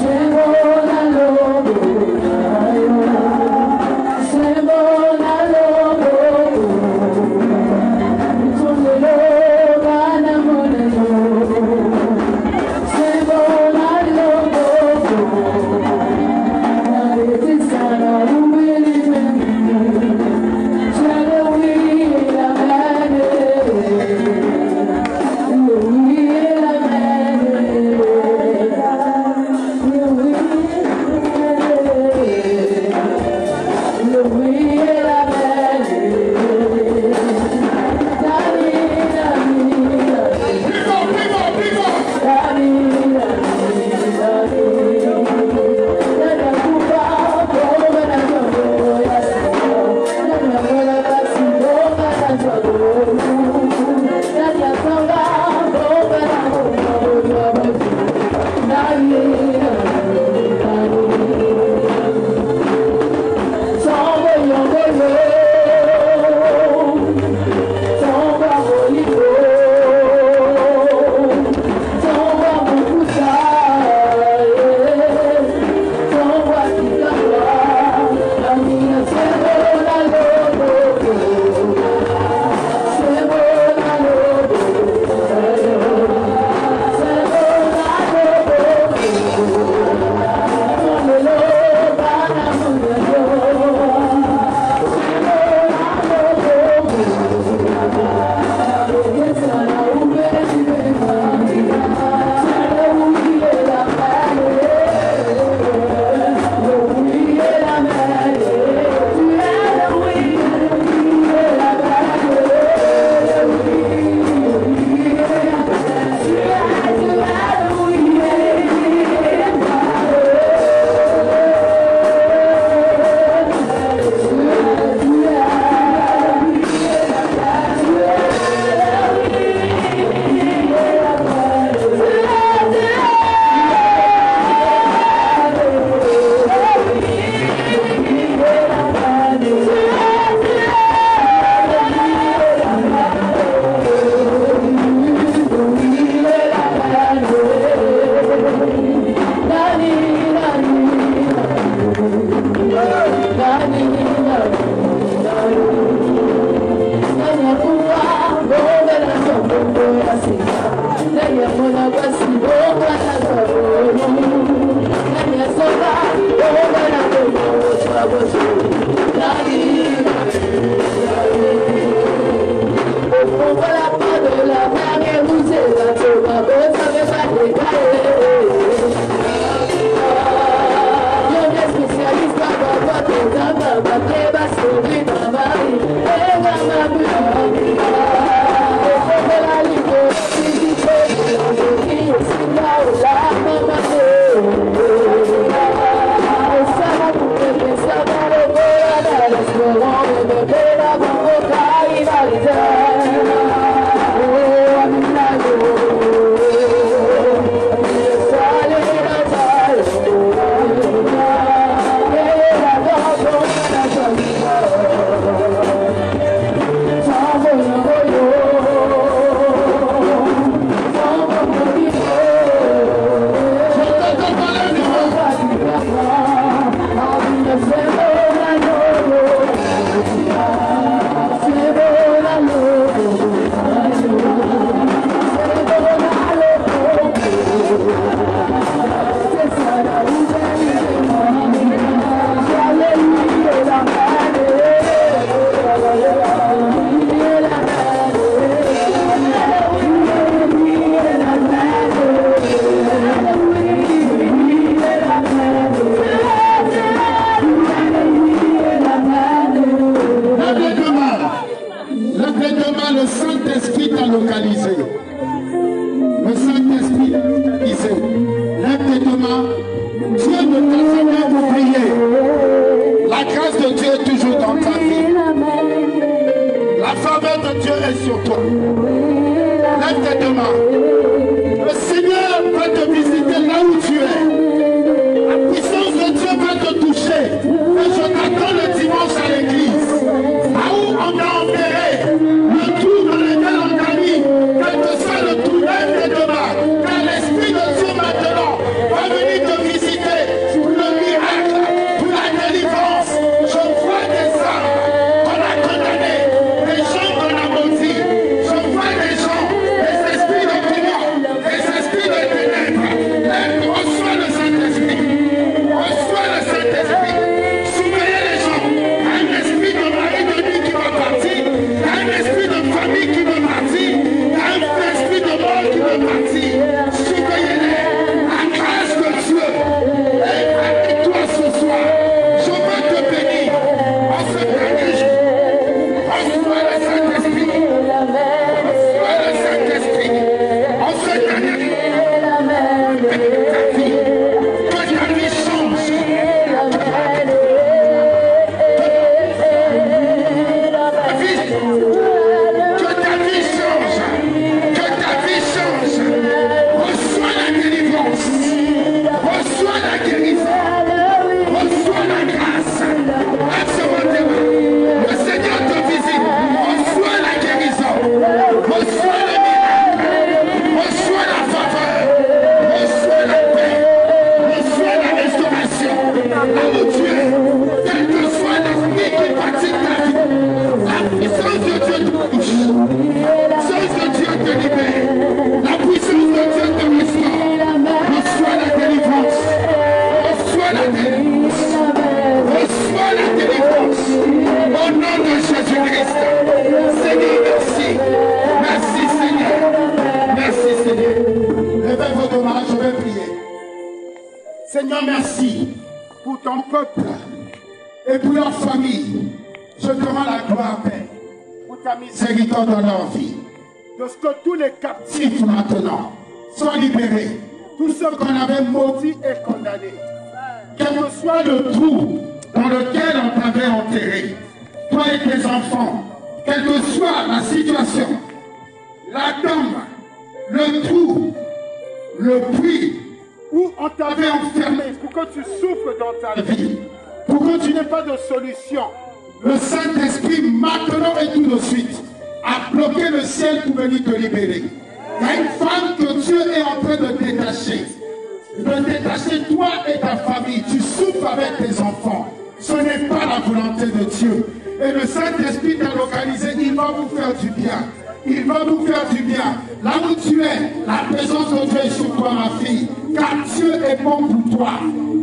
Il va nous faire du bien. Là où tu es, la présence de Dieu est sur toi, ma fille. Car Dieu est bon pour toi.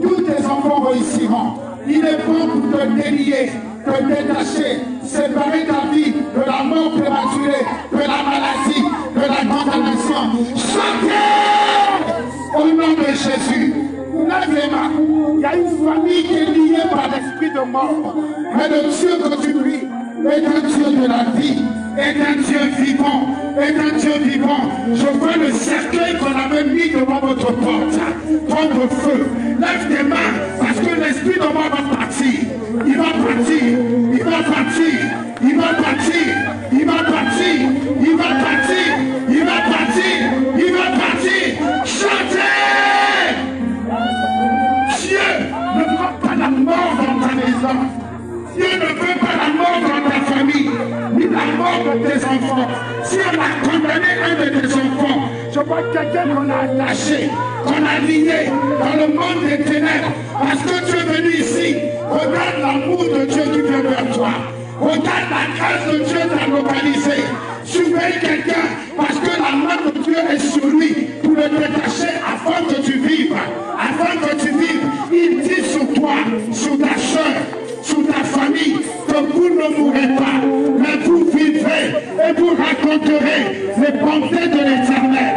Tous tes enfants réussiront. Il est bon pour te délier, te détacher, séparer ta vie de la mort prématurée, de la maladie, de la condamnation. Chantez au nom de Jésus. Lève les mains. Il y a une famille qui est liée par l'esprit de mort. Mais le Dieu que tu pries est un Dieu de la vie, est un Dieu vivant, est un Dieu vivant. Je vois le cercueil qu'on avait mis devant votre porte prendre feu. Lève tes mains parce que l'esprit de mort va partir. Il va partir, il va partir, il va partir, il va partir, il va partir, il va partir, il va partir. Chantez! Dieu ne veut pas la mort dans ta maison. Dieu ne veut pas la mort dans ta famille, ni la mort de tes enfants. Si on a condamné un de tes enfants, je vois quelqu'un qu'on a attaché, qu'on a lié dans le monde des ténèbres, parce que tu es venu ici. Regarde l'amour de Dieu qui vient vers toi. Regarde la grâce de Dieu t'a localisé. Surveille quelqu'un parce que la main de Dieu est sur lui pour le détacher afin que tu vives. Afin que tu vives. Il dit sur toi, sur ta soeur, sur ta famille, que vous ne mourrez pas, mais vous vivez et vous raconterez les bontés de l'Éternel,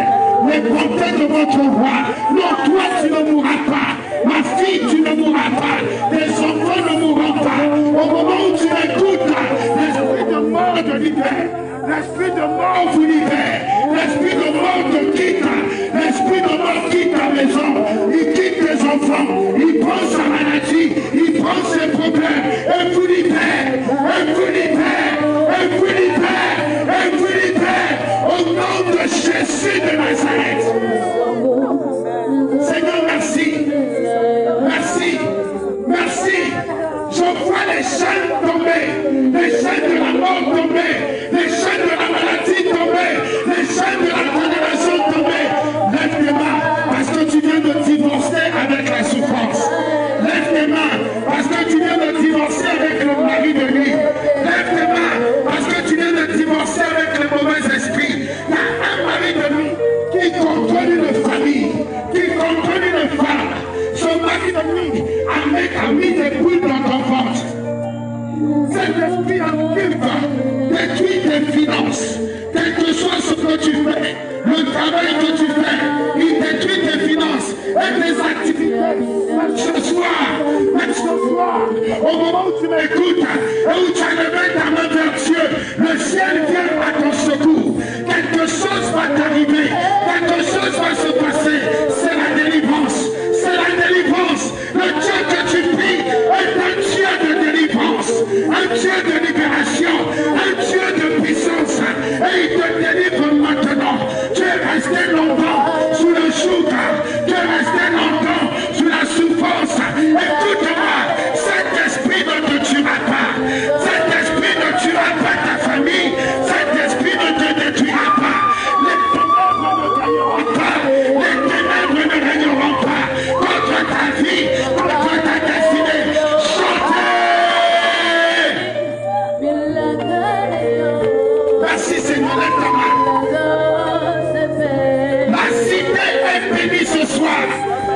les bontés de votre roi. Non, toi tu ne mourras pas. Ma fille, tu ne mourras pas. Tes enfants ne mourront pas. Au moment où tu écoutes, l'esprit de mort te libère. L'esprit de mort vous libère. L'esprit de mort te quitte. L'esprit de mort quitte ta maison. Il quitte tes enfants. Il prend sa maladie. Il prend ses problèmes. Et vous libère. Et vous libère. Et vous libère. Et vous libère. Au nom de Jésus de Nazareth. Seigneur, merci. Merci. Merci. Je vois les chaînes tomber. Les chaînes de la mort tomber. Les chaînes de la maladie tomber. Les chaînes de la condamnation tomber. Lève tes mains parce que tu viens de divorcer avec la souffrance. Lève tes mains parce que tu viens de divorcer avec le mari de nuit. Lève tes mains parce que tu viens de divorcer avec le mauvais esprit. Il y a un mari de nuit qui contrôle une famille, qui contrôle une femme. Son mari de nuit a mis des boules dans ton ventre. Cet esprit actif détruit tes finances. Quel que soit ce que tu fais, le travail que tu fais, il détruit tes finances et tes activités. Mais ce soir, au moment où tu m'écoutes et où tu as levé ta main vers Dieu, le ciel vient à ton secours. Quelque chose va t'arriver, quelque chose va se passer. C'est la délivrance. C'est la délivrance. Le Dieu que tu pries est un Dieu de délivrance, un Dieu de libération, un Dieu de puissance. Et il te délivre maintenant. Tu es resté longtemps sous le joug. Tu es resté longtemps sous la souffrance. Écoute-moi, cet esprit ne te tuera pas. Cet esprit ne tuera pas ta famille. Cet esprit ne te détruira pas. Les ténèbres ne gagneront pas. Les ténèbres ne régneront pas contre ta vie, contre ta destinée. Chantez! Merci Seigneur, lève ta main. La cité est bénie ce soir.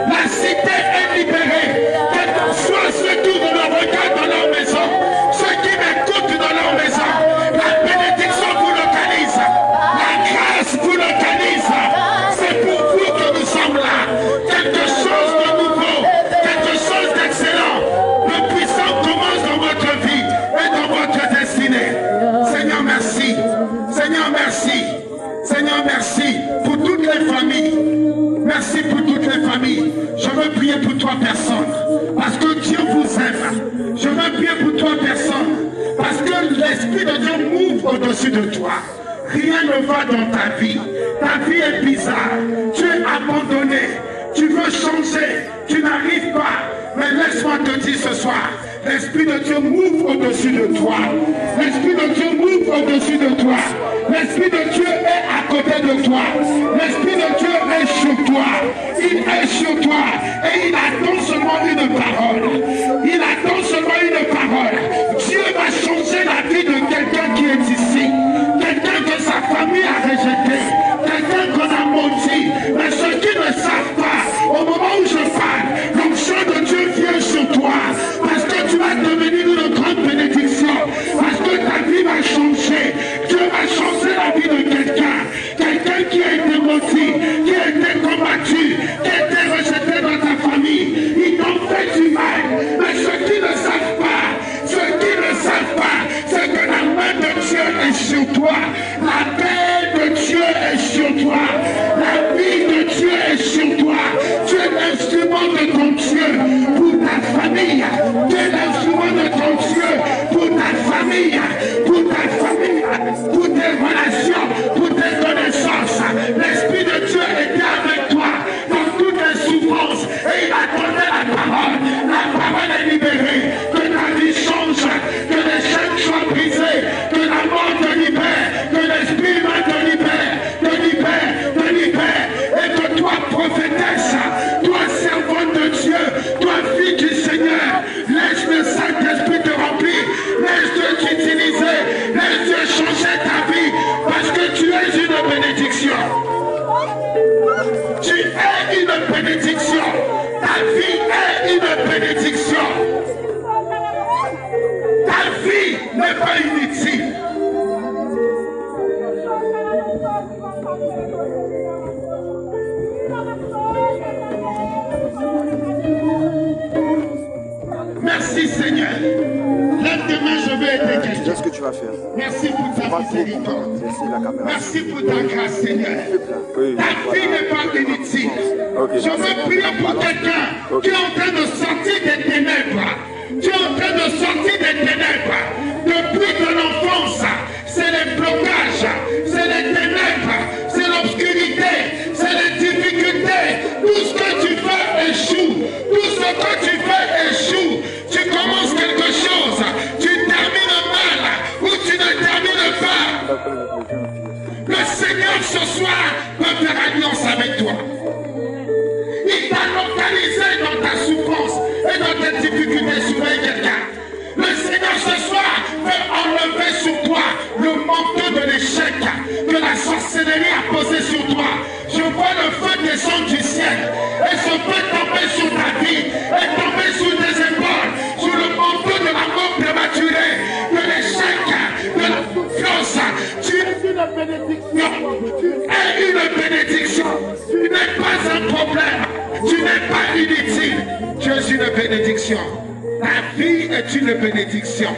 La cité est libérée. Quel que soit ceux qui me regardent dans leur maison, ceux qui m'écoutent dans leur maison, la bénédiction vous localise. La grâce vous localise. C'est pour vous que nous sommes là. Quelque chose de nouveau, quelque chose d'excellent. Le puissant commence dans votre vie et dans votre destinée. Seigneur, merci. Seigneur, merci. Seigneur, merci pour toutes les familles. Merci pour toutes les familles. Je veux prier pour toi, personne. Parce que Dieu vous aime. Je veux prier pour toi, personne. Parce que l'Esprit de Dieu m'ouvre au-dessus de toi. Rien ne va dans ta vie. Ta vie est bizarre. Tu es abandonné. Tu veux changer. Tu n'arrives pas. Mais laisse-moi te dire ce soir. L'Esprit de Dieu m'ouvre au-dessus de toi. L'Esprit de Dieu m'ouvre au-dessus de toi. L'Esprit de Dieu est à côté de toi. L'Esprit de Dieu est sur toi. Il est sur toi. Et il attend seulement une parole. Il attend seulement une parole. Dieu va changer la vie de quelqu'un qui est ici. Quelqu'un que sa femme Tu es une bénédiction. Ta vie est une bénédiction. Ta vie n'est pas inutile. Merci Seigneur. Lève-tes-mains, je vais aider quelqu'un. Qu'est-ce que tu vas faire? Merci pour ta miséricorde. Merci pour ta grâce, Seigneur. Ta vie n'est pas inutile. Je veux prier pour quelqu'un qui est en train de sortir des ténèbres. Tu es en train de sortir des ténèbres. Depuis ton enfance, c'est les blocages, c'est les ténèbres, c'est l'obscurité, c'est les difficultés. Tout ce que tu fais échoue. Tout ce que tu fais échoue. Tu commences quelque chose, tu termines mal ou tu ne termines pas. Le Seigneur ce soir peut faire alliance avec toi. Il t'a localisé dans ta souffrance et dans tes difficultés. Surveille quelqu'un. Le Seigneur ce soir veut enlever sur toi le manteau de l'échec que la sorcellerie a posé sur toi. Je vois le feu descendre du ciel et ce feu tomber sur ta vie et tomber sur tes épaules, sur le manteau de la mort prématurée, de l'échec, de la confiance. Tu es une bénédiction. Tu es une bénédiction. Tu n'es pas un problème. Tu n'es pas inutile. Tu es une bénédiction. Ta vie est une bénédiction.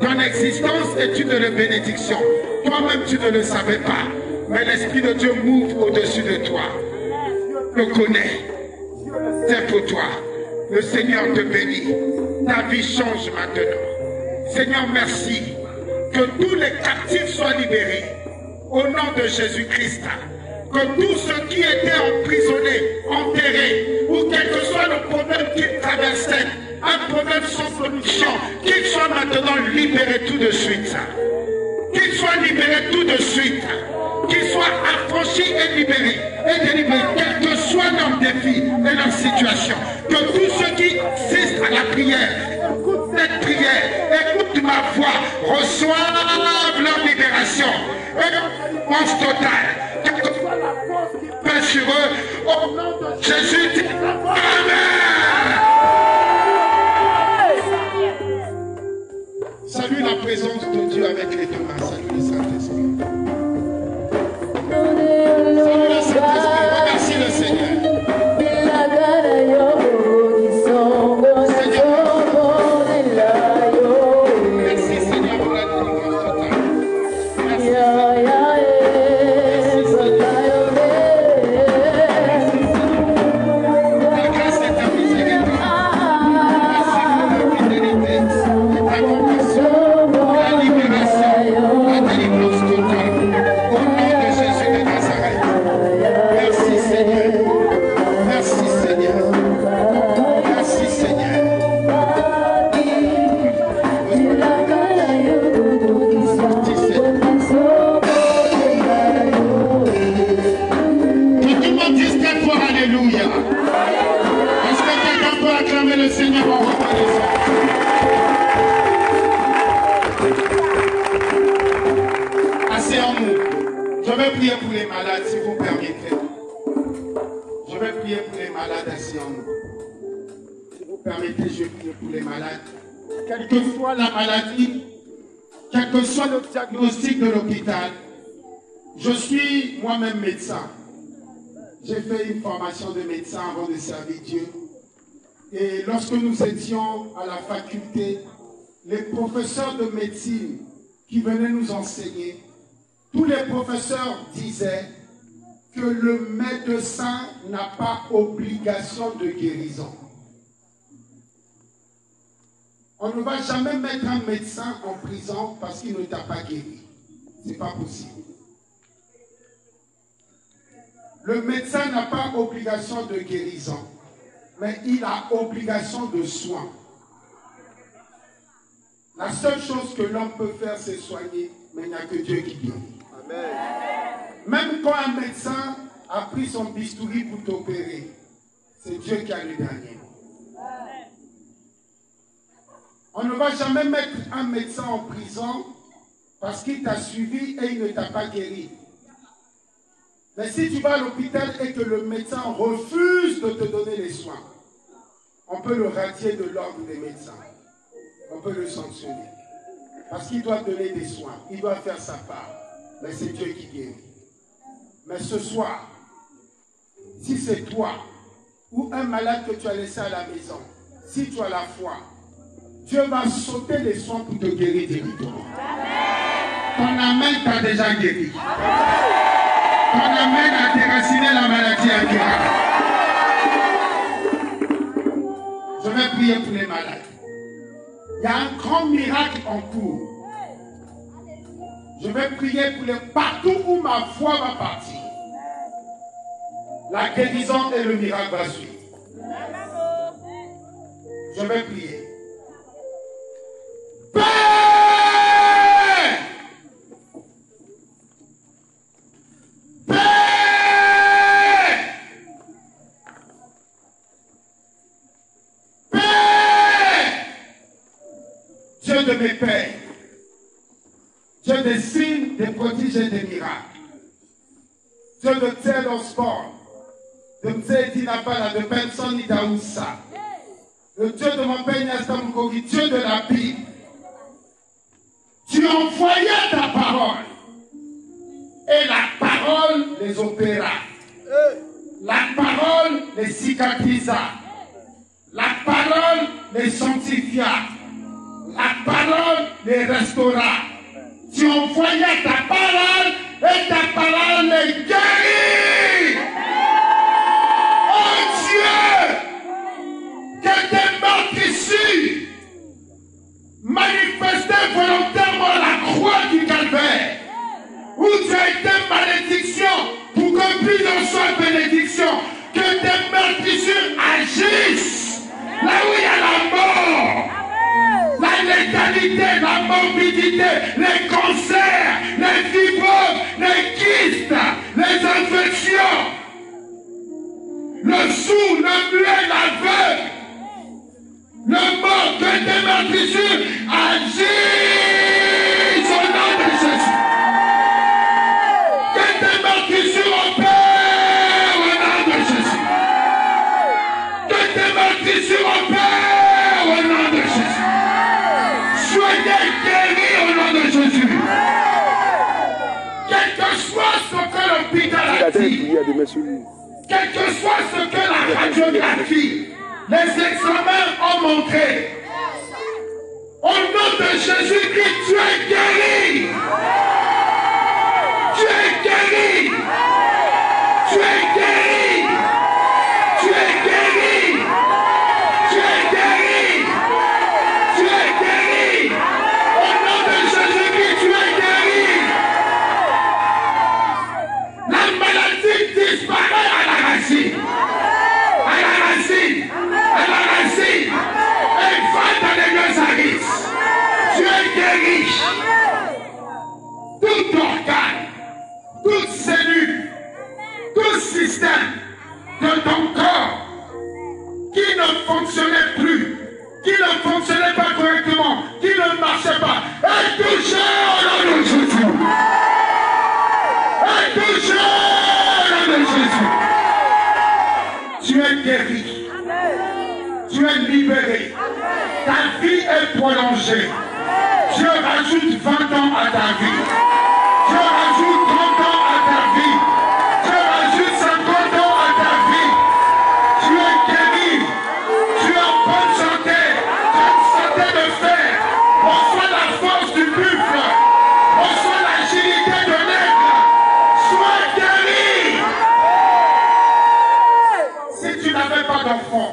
Ton existence est une bénédiction. Toi-même, tu ne le savais pas. Mais l'Esprit de Dieu m'ouvre au-dessus de toi. Je le connais. C'est pour toi. Le Seigneur te bénit. Ta vie change maintenant. Seigneur, merci. Que tous les captifs soient libérés. Au nom de Jésus-Christ. Que tous ceux qui étaient emprisonnés, enterrés, ou quel que soit le problème qu'ils traversaient, un problème sans solution, qu'ils soient maintenant libérés tout de suite. Qu'ils soient libérés tout de suite. Qu'ils soient affranchis et libérés. Et délivrés, quel que soit leur défi et leur situation. Que tous ceux qui assistent à la prière, écoutent cette prière, écoutent ma voix, reçoivent leur libération. Et leur délivrance totale. Quelle que soit la force qui pèse sur eux, au nom de Jésus, Amen. Salue la présence de Dieu avec les deux mains. Salue le Saint-Esprit. Salue le Saint-Esprit. Remercie le Seigneur. Merci Seigneur pour la délivrance totale. Merci Seigneur. Ta grâce et ta miséricorde. Merci pour la fidélité. Ta compassion. La libération. La délivrance totale. Au nom de Jésus de Nazareth. Merci Seigneur. Merci Seigneur. Merci Seigneur. Merci Seigneur. Que tout le monde dise très fort Alléluia. Est-ce que quelqu'un peut acclamer le Seigneur en reconnaissant? Asseyons-nous. Je vais prier pour les malades si vous permettez. Je vais prier pour les malades, asseyons-nous. Si vous permettez, je vais prier pour les malades. Quelle que soit la maladie, quel que soit le diagnostic de l'hôpital, je suis moi-même médecin. J'ai fait une formation de médecin avant de servir Dieu. Et lorsque nous étions à la faculté, les professeurs de médecine qui venaient nous enseigner, tous les professeurs disaient que le médecin n'a pas obligation de guérison. On ne va jamais mettre un médecin en prison parce qu'il ne t'a pas guéri. Ce n'est pas possible. Le médecin n'a pas obligation de guérison, mais il a obligation de soin. La seule chose que l'homme peut faire, c'est soigner, mais il n'y a que Dieu qui guérit. Amen. Même quand un médecin a pris son bistouri pour t'opérer, c'est Dieu qui a le dernier mot. On ne va jamais mettre un médecin en prison parce qu'il t'a suivi et il ne t'a pas guéri. Mais si tu vas à l'hôpital et que le médecin refuse de te donner les soins, on peut le radier de l'ordre des médecins. On peut le sanctionner. Parce qu'il doit donner des soins. Il doit faire sa part. Mais c'est Dieu qui guérit. Mais ce soir, si c'est toi ou un malade que tu as laissé à la maison, si tu as la foi, Dieu va sauter les soins pour te guérir directement. Ton amen t'a déjà guéri. Ton amen a déraciné la maladie incurable. Je vais prier pour les malades. Il y a un grand miracle en cours. Je vais prier pour les partout où ma foi va partir. La guérison et le miracle va suivre. Je vais prier. Père! Père! Père! Dieu de mes pères, Dieu des signes, des prodiges et des miracles, Dieu de tel sport, de Mzedi Nabala, de Benson Nidaoussa, le Dieu de mon père Niastamoukovi, Dieu de la Bible. Tu envoyais ta parole et la parole les opéra. La parole les cicatrisa. La parole les sanctifia. La parole les restaura. Tu envoyais ta parole et ta parole les guérit. Oh Dieu, que tes meurtrissures manifestaient volontairement la croix du calvaire, où tu as été malédiction pour que plus en soit bénédiction, que tes meurtrissures agissent là où il y a la mort, la létalité, la morbidité, les cancers, les fibroses, les kystes, les infections, le sourd, le muet, l'aveugle, le mort, que tes meurtrissures agissent au nom de Jésus. Que tes meurtrissures opèrent au nom de Jésus. Que tes meurtrissures opèrent au nom de Jésus. Soyez guéris au nom de Jésus. Quel que soit ce que l'hôpital a dit, quel que soit ce que la radiographie, les examens ont montré, au nom de Jésus-Christ, tu es guéri. Tu es guéri. Tu es guéri. Tu es guéri. Tu es guéri. Tu es guéri. Au nom de Jésus-Christ, tu es guéri. La maladie disparaît à la racine. À la racine. À la racine. Elle va dans les lieux arides. Tu es guéri. Tout organe, toute cellule, tout système de ton corps qui ne fonctionnait plus, qui ne fonctionnait pas correctement, qui ne marchait pas, est touché au nom de Jésus. Est touché au nom de Jésus. Tu es guéri. Tu es libéré. Ta vie est prolongée. Dieu rajoute 20 ans à ta vie. Dieu rajoute 30 ans à ta vie. Dieu rajoute 50 ans à ta vie. Tu es guéri. Tu es en bonne santé. Tu as une santé de fer. Reçois la force du buffle. Reçois l'agilité de l'aigle. Sois guéri. Si tu n'avais pas d'enfant,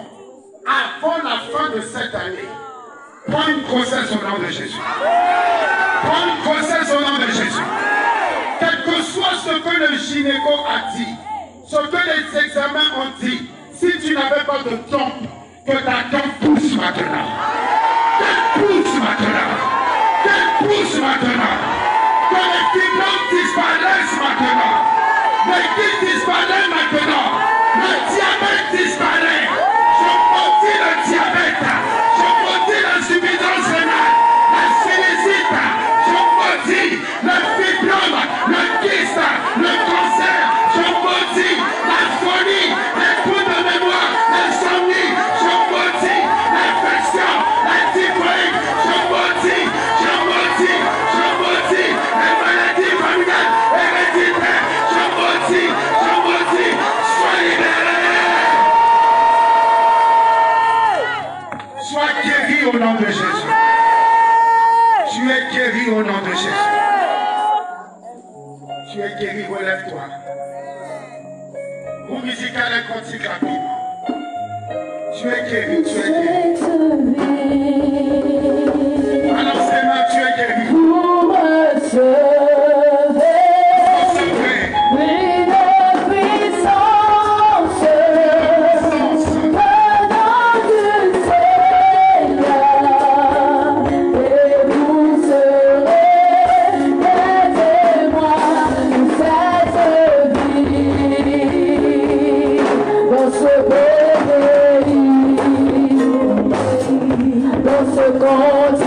avant la fin de cette année, prends une grossesse au nom de Jésus. Prends une grossesse au nom de Jésus. Quel que soit ce que le gynéco a dit, ce que les examens ont dit, si tu n'avais pas de tempe, que ta tempe pousse maintenant. Qu'elle pousse maintenant. Qu'elle pousse maintenant. Que les fibromes disparaissent maintenant. Les kystes disparaissent maintenant. Le diabète disparaît. Je maudis le diabète. Je maudis l'insuffisance rénale. La sinusite. Je maudis le fibrome, le kyste, le cancer. Je nom de Jésus. Tu es guéri au nom de Jésus. Tu es guéri, relève-toi. Mon musical est continue rapidement. Tu es guéri, tu es guéri. Balance tes mains, tu es guéri. Vous recevez une puissance venant du Seigneur, et vous serez des témoins de cette vie dans ce pays, dans ce continent.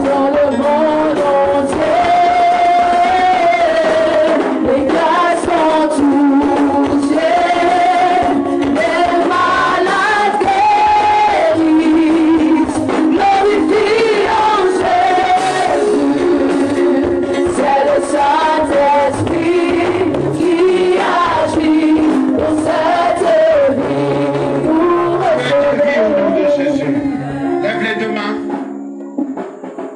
Dans le monde entier, les classes sont touchées, les malades guérissent, glorifions Jésus. C'est le Saint-Esprit qui agit dans cette vie. Vous recevez. Au nom de Jésus. Lève les deux mains.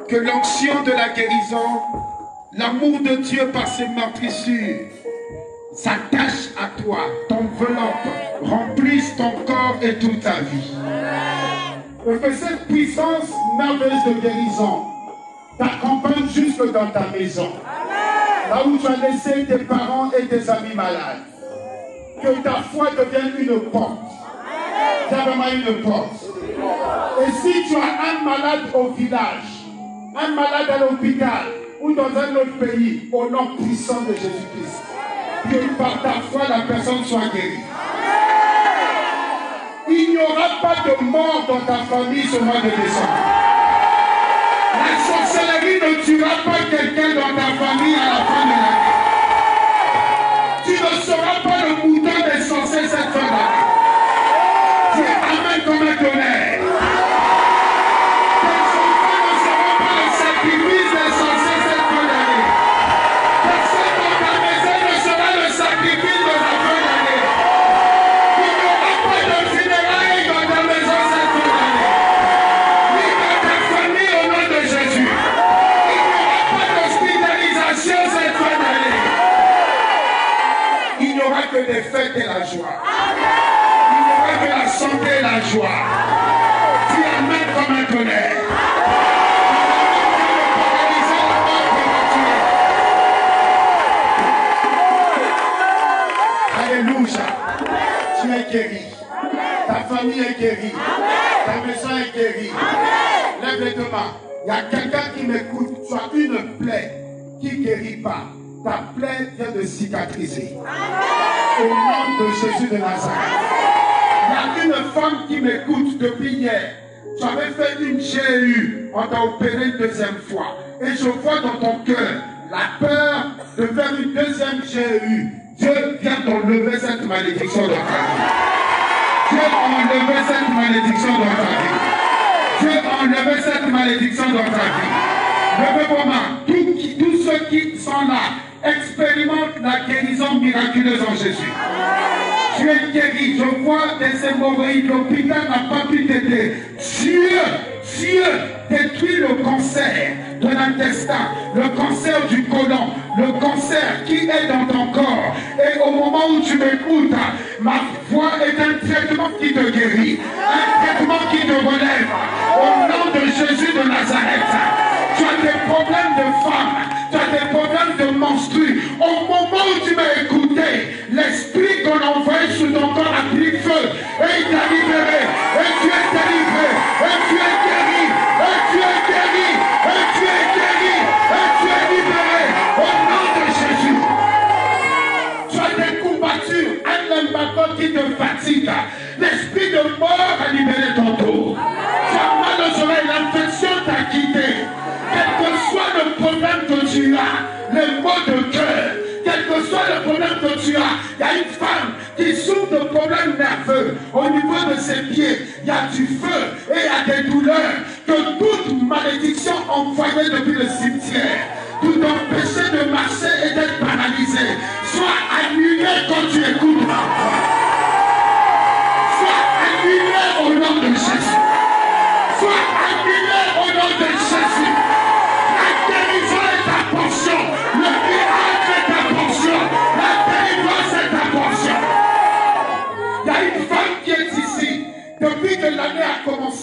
Que l'onction de la guérison, l'amour de Dieu par ses meurtrissures, s'attache à toi, t'enveloppe, remplisse ton corps et toute ta vie. Et que cette puissance merveilleuse de guérison t'accompagne jusque dans ta maison. Là où tu as laissé tes parents et tes amis malades. Que ta foi devienne une porte. C'est vraiment une porte. Et si tu as un malade au village, un malade à l'hôpital ou dans un autre pays, au nom puissant de Jésus-Christ, que par ta foi la personne soit guérie. Il n'y aura pas de mort dans ta famille ce mois de décembre. La sorcellerie ne tuera pas quelqu'un dans ta famille à la fin de l'année. Tu ne seras pas le mouton des sorciers cette fin d'année. Tu es amen comme un tonnerre. Que des fêtes et la joie. Il n'y aura que la santé et la joie. Tu amènes comme un tonnerre. Alléluia. Tu es guéri. Ta famille est guérie. Ta maison est guérie. Lève les deux mains. Il y a quelqu'un qui m'écoute. Tu as une plaie qui ne guérit pas. Ta plaie vient de cicatriser. Au nom de Jésus de Nazareth. Il y a une femme qui m'écoute depuis hier. Tu avais fait une GU. On t'a opéré une deuxième fois. Et je vois dans ton cœur la peur de faire une deuxième GU. Dieu vient d'enlever cette malédiction dans ta vie. Dieu a enlevé cette malédiction dans ta vie. Dieu a enlevé cette malédiction dans ta vie. Levez-moi, tous ceux qui sont là expérimentent la guérison miraculeuse en Jésus. Tu es guéri. Je vois des hémorroïdes. L'hôpital n'a pas pu t'aider. Dieu détruit le cancer de l'intestin, le cancer du côlon, le cancer qui est dans ton corps. Et au moment où tu m'écoutes, ma voix est un traitement qui te guérit, un traitement qui te relève. Au nom de Jésus de Nazareth, tu as des problèmes de femme, tu as des problèmes de menstru. Au moment où tu m'as écouté, l'esprit qu'on a envoyé sous ton corps a pris feu et il t'a libéré. Et tu es délivré, et tu es guéri, et tu es guéri, et tu es guéri, et tu es libéré. Au nom de Jésus. Tu as des courbatures, un limbago qui te fatigue. L'esprit de mort a libéré ton dos. Tu as mal aux oreilles, l'infection t'a quitté. Quel que soit le problème que tu as, les maux de cœur, quel que soit le problème que tu as, il y a une femme qui souffre de problèmes nerveux au niveau de ses pieds, il y a du feu et il y a des douleurs, que toute malédiction envoyée depuis le cimetière, tout empêcher de marcher et d'être paralysé, soit annulé quand tu écoutes ma voix. Soit annulé au nom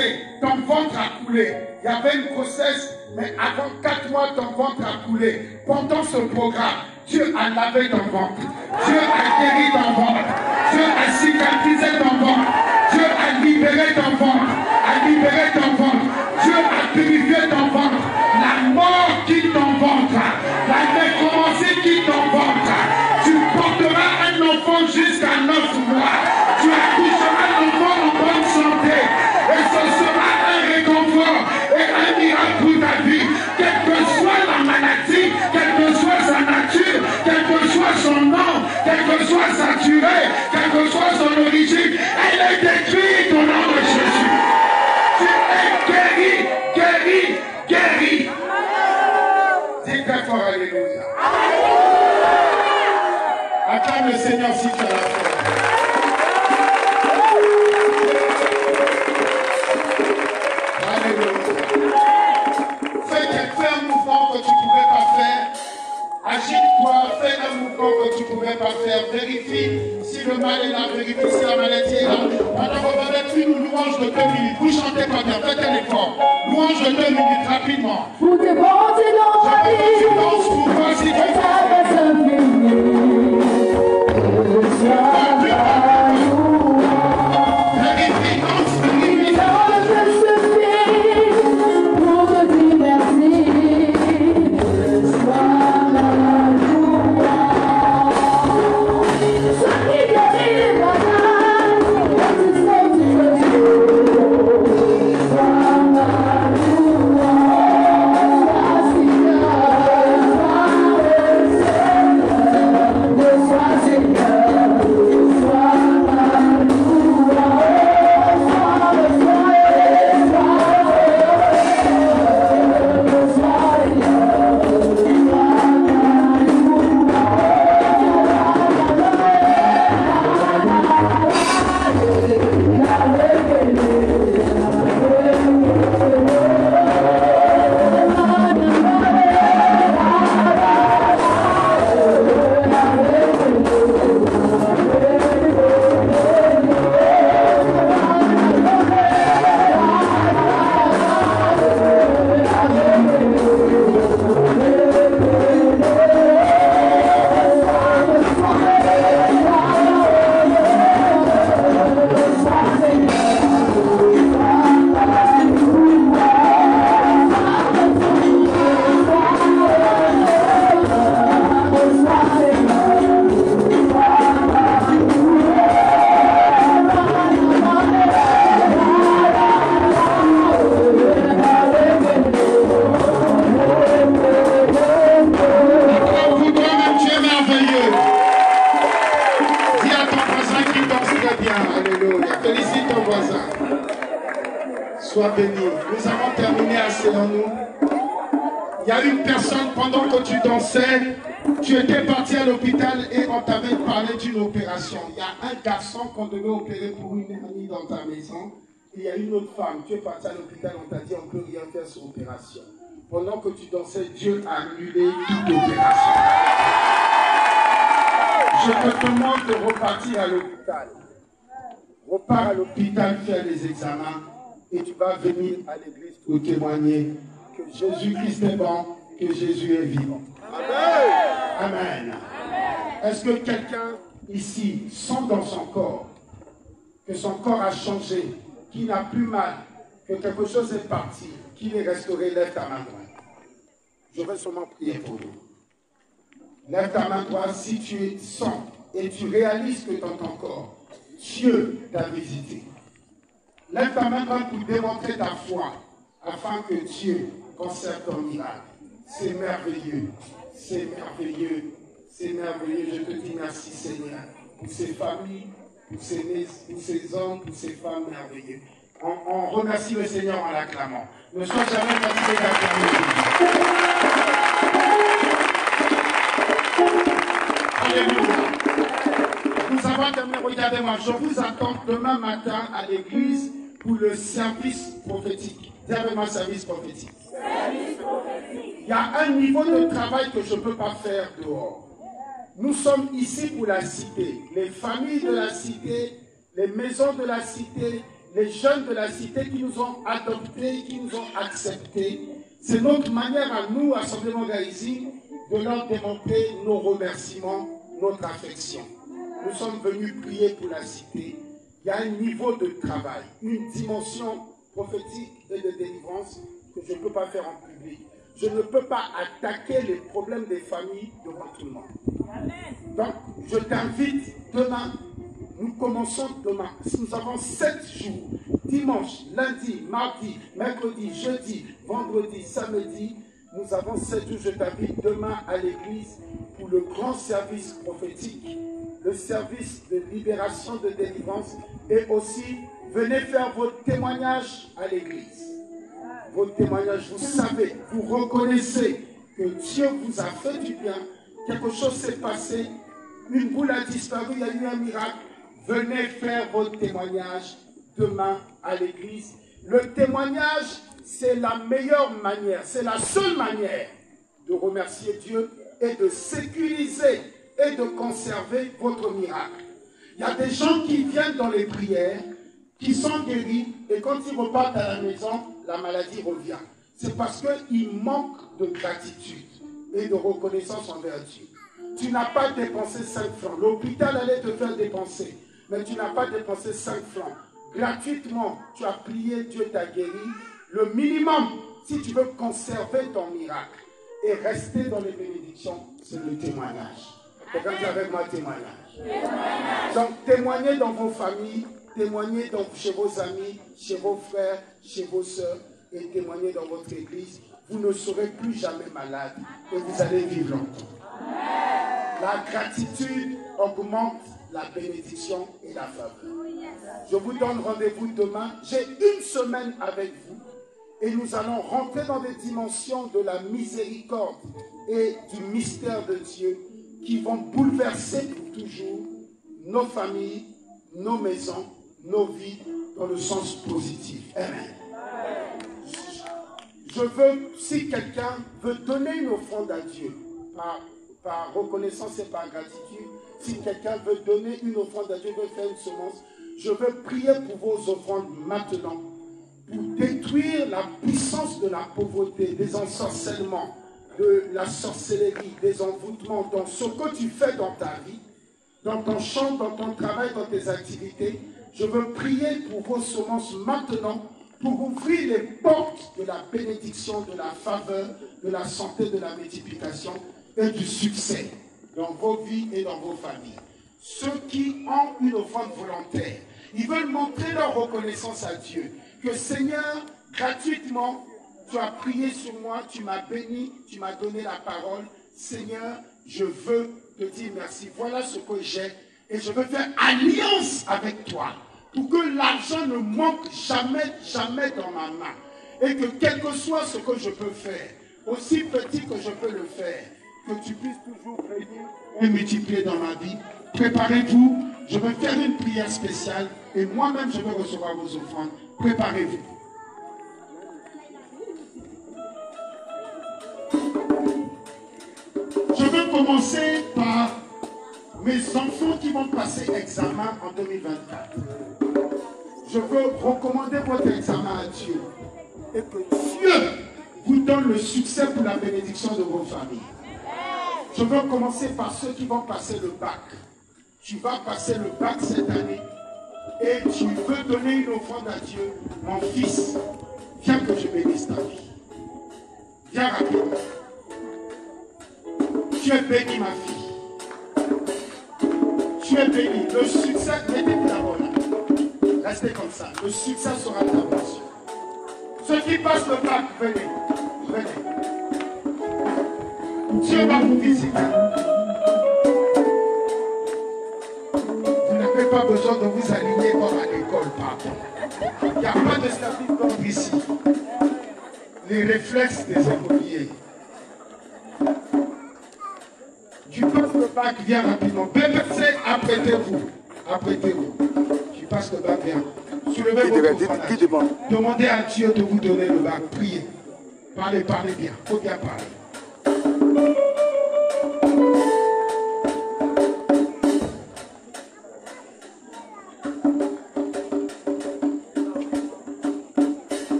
commencé, ton ventre a coulé. Il y avait une grossesse, mais avant 4 mois, ton ventre a coulé. Pendant ce programme, Dieu a lavé ton ventre. Dieu a guéri ton ventre. Dieu a cicatrisé ton ventre. Dieu a libéré ton ventre. A libéré ton ventre. Dieu a purifié ton ventre. La mort quitte ton ventre. La nécromancie quitte ton ventre. Tu porteras un enfant jusqu'à 9 mois. Tu accoucheras l'enfant en bonne santé. Et ce sera un réconfort et un miracle pour ta vie. Quelle que soit la maladie, quelle que soit sa nature, quel que soit son nom, quelle que soit sa durée, quelle que soit son origine, elle est détruite au nom de Jésus. Tu es guéri, guéri, guéri. Dis très fort alléluia. Acclame le Seigneur si tu as la foi. Fais un mouvement que tu ne pouvais pas faire. Agite-toi, fais un mouvement que tu ne pouvais pas faire. Vérifie si le mal est là, vérifie si la maladie est là. Maintenant, on va mettre une louange de 2 minutes. Vous chantez pas bien, faites un effort. Louange de 2 minutes, rapidement. Pour te porter dans ma vie, Tu danses pour voir si tu et ta personne finie. vérifie, danse, vérifie. Dans je suffis pour te dire merci. Sois ma joie. Sois qui guérit les malades, et tu sais que je suis. Sois ma joie. Sois Seigneur, sois Seigneur, sois ma joie. Sois béni. Nous avons terminé asseyons-nous. Il y a une personne, pendant que tu dansais, tu étais parti à l'hôpital et on t'avait parlé d'une opération. Il y a un garçon qu'on devait opérer pour une amie dans ta maison. Et il y a une autre femme. Tu es parti à l'hôpital, on t'a dit on ne peut rien faire sur l'opération. Pendant que tu dansais, Dieu a annulé toute opération. Je te demande de repartir à l'hôpital. Repars à l'hôpital, faire les examens. Et tu vas venir à l'église pour témoigner que Jésus-Christ est bon, que Jésus est vivant. Amen. Amen. Est-ce que quelqu'un ici sent dans son corps que son corps a changé, qu'il n'a plus mal, que quelque chose est parti, qu'il est restauré? Lève ta main droite. Je vais seulement prier pour vous. Lève ta main droite si tu sens et tu réalises que dans ton corps, Dieu t'a visité. Lève ta main droite pour démontrer ta foi, afin que Dieu conserve ton miracle. C'est merveilleux, c'est merveilleux, c'est merveilleux. Je te dis merci Seigneur, pour ces familles, pour ces hommes, pour ces femmes merveilleux. On remercie le Seigneur en l'acclamant. Ne sois jamais fatigué d'acclamer. Alléluia. Nous avons terminé, regardez-moi, je vous attends demain matin à l'église pour le service prophétique. Dis avec moi, service prophétique. Il y a un niveau de travail que je ne peux pas faire dehors. Nous sommes ici pour la cité. Les familles de la cité, les maisons de la cité, les jeunes de la cité qui nous ont adoptés, qui nous ont acceptés. C'est notre manière à nous, Assemblement Gaïzi, de leur démontrer nos remerciements, notre affection. Nous sommes venus prier pour la cité. Il y a un niveau de travail, une dimension prophétique et de délivrance que je ne peux pas faire en public. Je ne peux pas attaquer les problèmes des familles devant tout le monde. Donc, je t'invite demain. Nous commençons demain. Nous avons 7 jours. Dimanche, lundi, mardi, mercredi, jeudi, vendredi, samedi. Nous avons 7 jours. Je t'invite demain à l'église pour le grand service prophétique, le service de libération, de délivrance. Et aussi, venez faire vos témoignages à l'église. Vos témoignages, vous savez, vous reconnaissez que Dieu vous a fait du bien. Quelque chose s'est passé. Une boule a disparu, il y a eu un miracle. Venez faire votre témoignage demain à l'église. Le témoignage, c'est la meilleure manière, c'est la seule manière de remercier Dieu et de sécuriser et de conserver votre miracle. Il y a des gens qui viennent dans les prières, qui sont guéris, et quand ils repartent à la maison, la maladie revient. C'est parce qu'il manque de gratitude et de reconnaissance envers Dieu. Tu n'as pas dépensé 5 francs. L'hôpital allait te faire dépenser. Mais tu n'as pas dépensé 5 francs. Gratuitement, tu as prié, Dieu t'a guéri. Le minimum, si tu veux conserver ton miracle et rester dans les bénédictions, c'est le témoignage. Regardez avec moi, témoignage. Donc, témoignez dans vos familles, témoignez chez vos amis, chez vos frères, chez vos sœurs, et témoignez dans votre église. Vous ne serez plus jamais malade et vous allez vivre longtemps. La gratitude augmente la bénédiction et la faveur. Je vous donne rendez-vous demain. J'ai une semaine avec vous et nous allons rentrer dans des dimensions de la miséricorde et du mystère de Dieu qui vont bouleverser pour toujours nos familles, nos maisons, nos vies dans le sens positif. Amen. Je veux, si quelqu'un veut donner une offrande à Dieu par reconnaissance et par gratitude, si quelqu'un veut donner une offrande à Dieu, veut faire une semence, je veux prier pour vos offrandes maintenant, pour détruire la puissance de la pauvreté, des ensorcellements, de la sorcellerie, des envoûtements dans ce que tu fais dans ta vie, dans ton champ, dans ton travail, dans tes activités. Je veux prier pour vos semences maintenant, pour ouvrir les portes de la bénédiction, de la faveur, de la santé, de la multiplication et du succès dans vos vies et dans vos familles. Ceux qui ont une offrande volontaire, ils veulent montrer leur reconnaissance à Dieu. Que Seigneur, gratuitement, tu as prié sur moi, tu m'as béni, tu m'as donné la parole. Seigneur, je veux te dire merci. Voilà ce que j'ai et je veux faire alliance avec toi pour que l'argent ne manque jamais, jamais dans ma main. Et que quel que soit ce que je peux faire, aussi petit que je peux le faire, que tu puisses toujours bénir et multiplier dans ma vie. Préparez-vous, je vais faire une prière spéciale et moi-même je vais recevoir vos offrandes. Préparez-vous. Je vais commencer par mes enfants qui vont passer examen en 2024. Je veux recommander votre examen à Dieu et que Dieu vous donne le succès pour la bénédiction de vos familles. Je veux commencer par ceux qui vont passer le bac. Tu vas passer le bac cette année et tu veux donner une offrande à Dieu. Mon fils, viens que je bénisse ta vie. Viens rapidement. Tu es béni, ma fille. Tu es béni. Le succès, mettez-vous d'abord là. Restez comme ça. Le succès sera ta portion. Ceux qui passent le bac, venez. Venez. Dieu va vous visiter. Vous n'avez pas besoin de vous aligner comme à l'école, pardon. Il n'y a pas de statut d'ordre ici. Les réflexes des écoliers. Tu passes le bac, viens rapidement. BPC, apprêtez-vous. Apprêtez-vous. Tu passes le bac, viens. Soulevez votre offrande. Demandez à Dieu de vous donner le bac. Priez. Parlez, parlez bien. Il faut bien parler.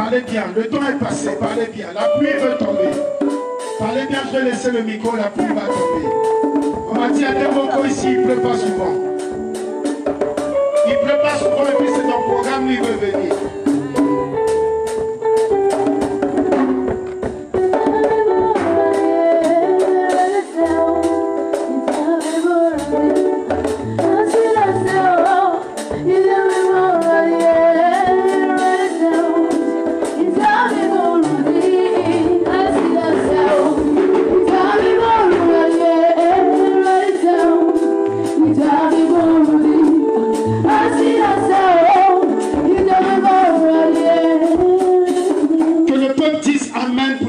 Parlez bien, le temps est passé, parlez bien. La pluie veut tomber. Parlez bien, je vais laisser le micro, la pluie va tomber. On m'a dit à Déboko ici, il ne pleut pas souvent. Il ne pleut pas souvent et puis c'est un programme, lui veut venir.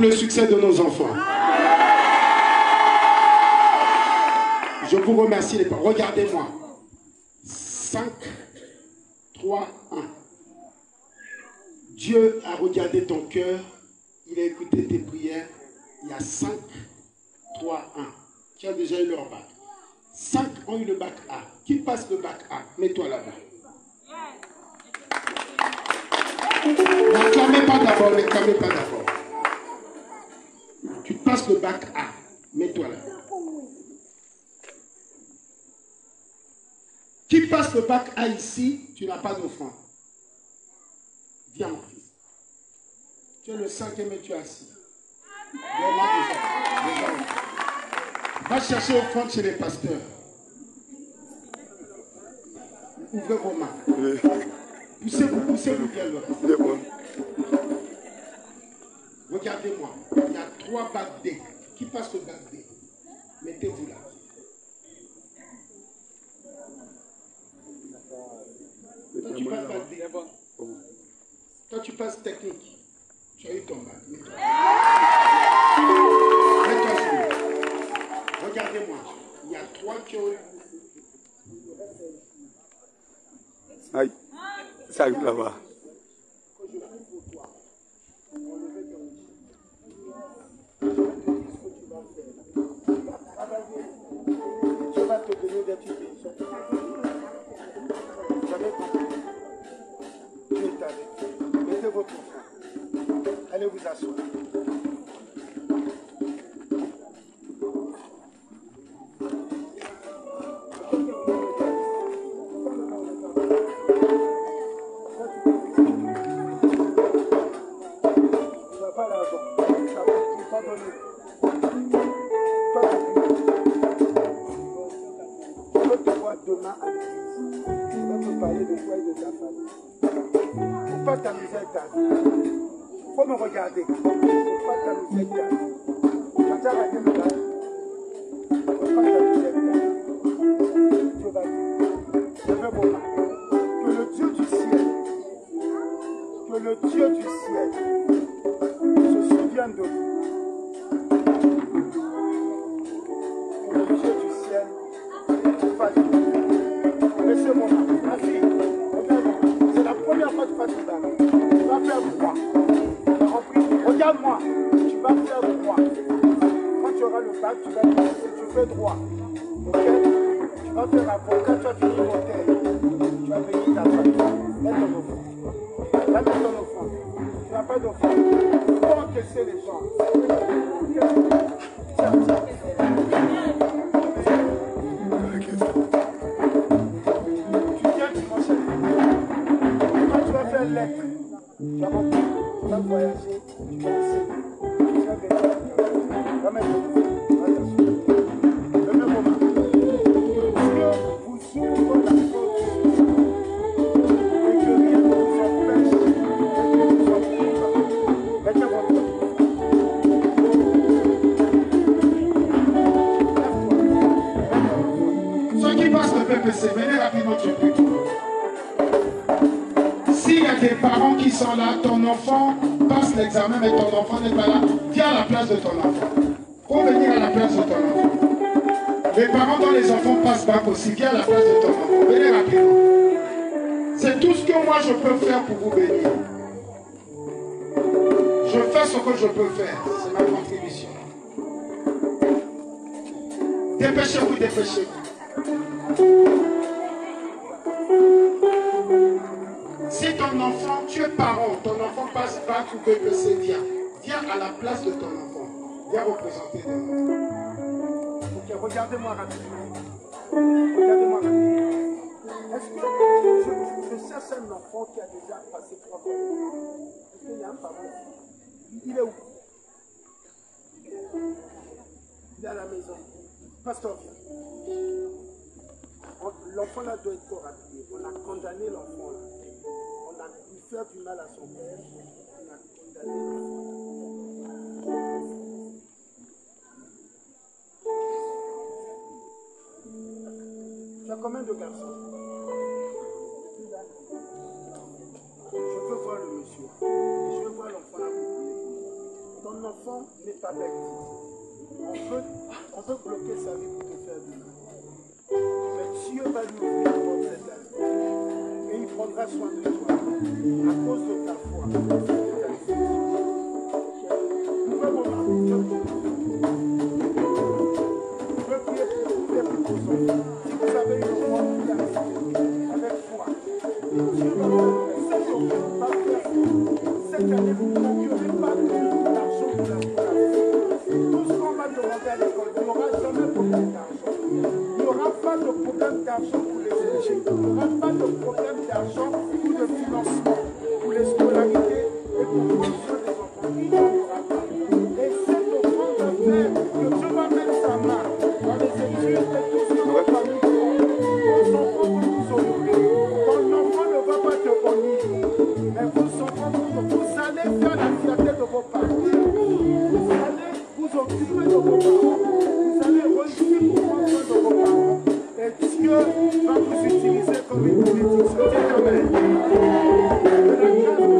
Le succès de nos enfants. Je vous remercie les parents. Regardez-moi. 5, 3, 1. Dieu a regardé ton cœur. Il a écouté tes prières. Il y a 5, 3, 1. Tu as déjà eu leur bac. 5 ont eu le bac A. Qui passe le bac A? Mets-toi là-bas. N'acclamez pas d'abord, n'acclamez pas d'abord. Tu passes le bac A. Mets-toi là. Qui passe le bac A ici, tu n'as pas d'offrande. Viens mon fils. Tu es le 5e et tu es assis. Va chercher offrande chez les pasteurs. Ouvrez vos mains. Poussez-vous bien là. Regardez-moi, il y a 3 bacs D. Qui passe le bac D? Mettez-vous là. Toi, tu passes bac D. Toi, tu passes technique. Tu as eu ton bac. Mets-toi sur. Regardez-moi, il y a 3 qui ont eu. Aïe, ça arrive là-bas. Je vais te donner des petites questions. Jamais compris. Dieu est avec vous. Mettez votre enfant. Allez vous asseoir. Demain à l'église, tu vas te parler de toi et de ta famille. Il ne faut pas t'amuser avec ta vie. Il faut me regarder. Il ne faut pas t'amuser avec ta vie. Quand tu as raté le bail, il ne faut pas t'amuser avec ta vie. Dieu va dire. Je veux vos mains. Que le Dieu du ciel se souvienne de vous. Que le Dieu du ciel te fasse de vous. Laissez-moi, ma fille, c'est la première fois que tu fasses le bac. Tu vas faire droit. Regarde-moi, tu vas faire droit. Quand tu auras le bac, tu vas dire que tu fais droit. Ok? Tu vas faire avocat, tu vas finir l'hôtel. Tu vas payer ta famille. Mets ton offrande. Va mettre ton offrande. Tu n'as pas d'offrande. Tu peux encaisser les gens. Tiens, tiens. Lettre. Tu vas monter, tu vas voyager, tu vas enseigner, tu vas venir, tu vas mettre attention. Le même moment. Dieu vous ouvre la porte et que rien ne vous empêche de vous ouvrir. Mettez votre main. Ceux qui passent le PPC, venez rapidement au but. S'il y a des parents qui sont là, ton enfant passe l'examen, mais ton enfant n'est pas là, viens à la place de ton enfant. Faut venir à la place de ton enfant. Les parents dont les enfants passent bac aussi, viens à la place de ton enfant. Venez rapidement. C'est tout ce que moi je peux faire pour vous bénir. Je fais ce que je peux faire. C'est ma contribution. Dépêchez-vous, dépêchez-vous. Si ton enfant, tu es parent, ton enfant passe bac vas trouver que c'est bien. Viens à la place de ton enfant. Viens représenter ton enfant. Ok, regardez-moi rapidement. Regardez-moi rapidement. Est-ce que je cherche un enfant qui a déjà passé 3 ans? Est-ce qu'il y a un parent? Il est où? Il est à la maison. Pasteur, viens. L'enfant là doit être corrigé. On a condamné l'enfant là. On a pu faire du mal à son père. On a condamné l'enfant. Tu as combien de garçons? Je veux voir le monsieur. Je veux voir l'enfant là. Ton enfant n'est pas bête. On peut bloquer sa vie pour te faire du mal. Mais Dieu va lui ouvrir la porte cette année. Et il prendra soin de toi. À cause de ta foi. Je veux prier pour vos enfants. Si vous avez une foi avec foi, Dieu va vous faire cette année, vous ne procurez pas d'argent pour la vie. Tout ce qu'on va demander à l'école, il n'y aura jamais de problème d'argent. Il n'y aura pas de problème d'argent pour les études. Il n'y aura pas de problème d'argent ou de financement pour les scolarités et pour le soin des enfants. Il n'y aura pas. Et cette offrande va faire que Dieu va mettre sa main dans les études et tout ce que va nous faire. Vos enfants vont vous honorer. Ton enfant ne va pas te honner. Mais vos enfants, vous allez faire la fierté de vos parents. Vous allez vous occuper de vos parents. Vous allez réussir pour prendre soin de vos parents. Et Dieu va vous utiliser comme une bénédiction. Dites Amen. Que la grâce de Dieu soit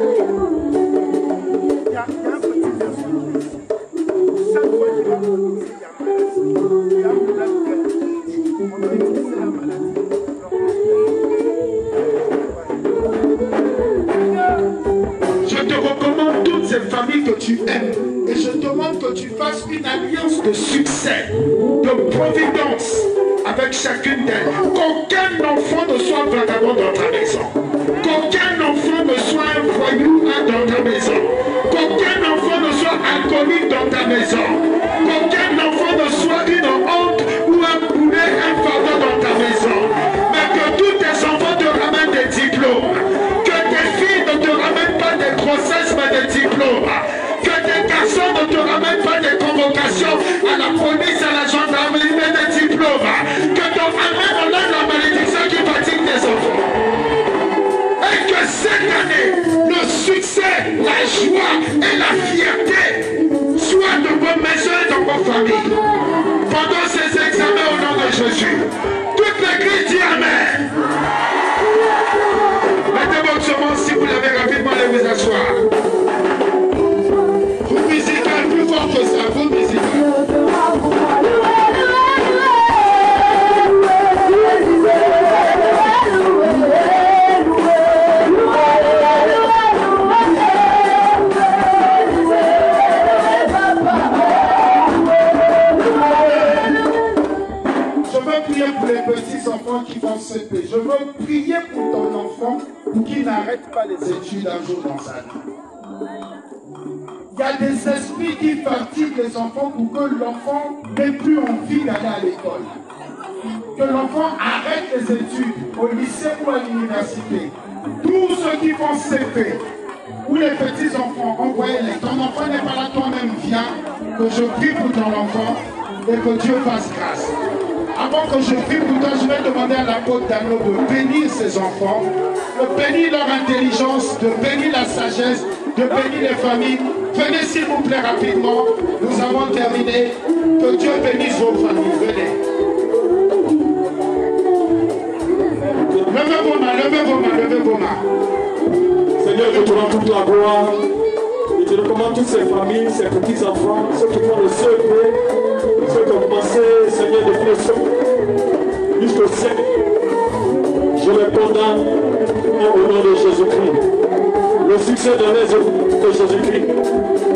sur vous. Il y a un petit verset qui dit, chaque fois qu'il va prononcer, il y a maladie. Il y a maladie. On doit utiliser la maladie. Je te recommande toutes ces familles que tu aimes et je demande que tu fasses une alliance de succès, de providence avec chacune d'elles. Qu'aucun enfant ne soit vagabond dans ta maison. Qu'aucun enfant ne soit un voyou dans ta maison. Qu'aucun enfant ne soit alcoolique dans ta maison. Qu'aucun enfant ne soit une honte ou un boulet, un fardeau dans ta maison. Mais que tous tes enfants te ramènent des diplômes. Que tes filles ne te ramènent pas des grossesses mais des diplômes. Que tes garçons ne te ramènent pas des convocations à la police, à la gendarmerie mais des diplômes. Que ton amen enlève la malédiction qui fatigue tes enfants. Et que cette année, le succès, la joie et la fierté soient dans vos maisons et dans vos familles. Pendant ces examens au nom de Jésus, toute l'église dit Amen. Mettez votre semence si vous l'avez rapidement, allez vous asseoir. Vous musicez plus fort que ça, vous musicez. Pour les petits enfants qui vont se payer. Je veux prier pour ton enfant pour qu'il n'arrête pas les études un jour dans sa vie. Il y a des esprits qui fatiguent les enfants pour que l'enfant n'ait plus envie d'aller à l'école. Que l'enfant arrête les études au lycée ou à l'université. Tous ceux qui font CP ou les petits enfants, envoyez-les. Ton enfant n'est pas là, toi-même viens, que je prie pour ton enfant et que Dieu fasse grâce. Avant que je prie pour toi, je vais demander à l'apôtre Dano de bénir ses enfants, de bénir leur intelligence, de bénir la sagesse, de bénir les familles. Venez s'il vous plaît rapidement, nous avons terminé. Que Dieu bénisse vos familles, venez. Levez vos mains, levez vos mains, levez vos mains. Seigneur, je te rends toute la gloire. Et je recommande toutes ces familles, ces petits-enfants, ceux qui font le secret, ceux qui ont commencé, Seigneur, depuis le secret jusqu'au siècle. Je les condamne au nom de Jésus-Christ. Le succès de les de Jésus-Christ.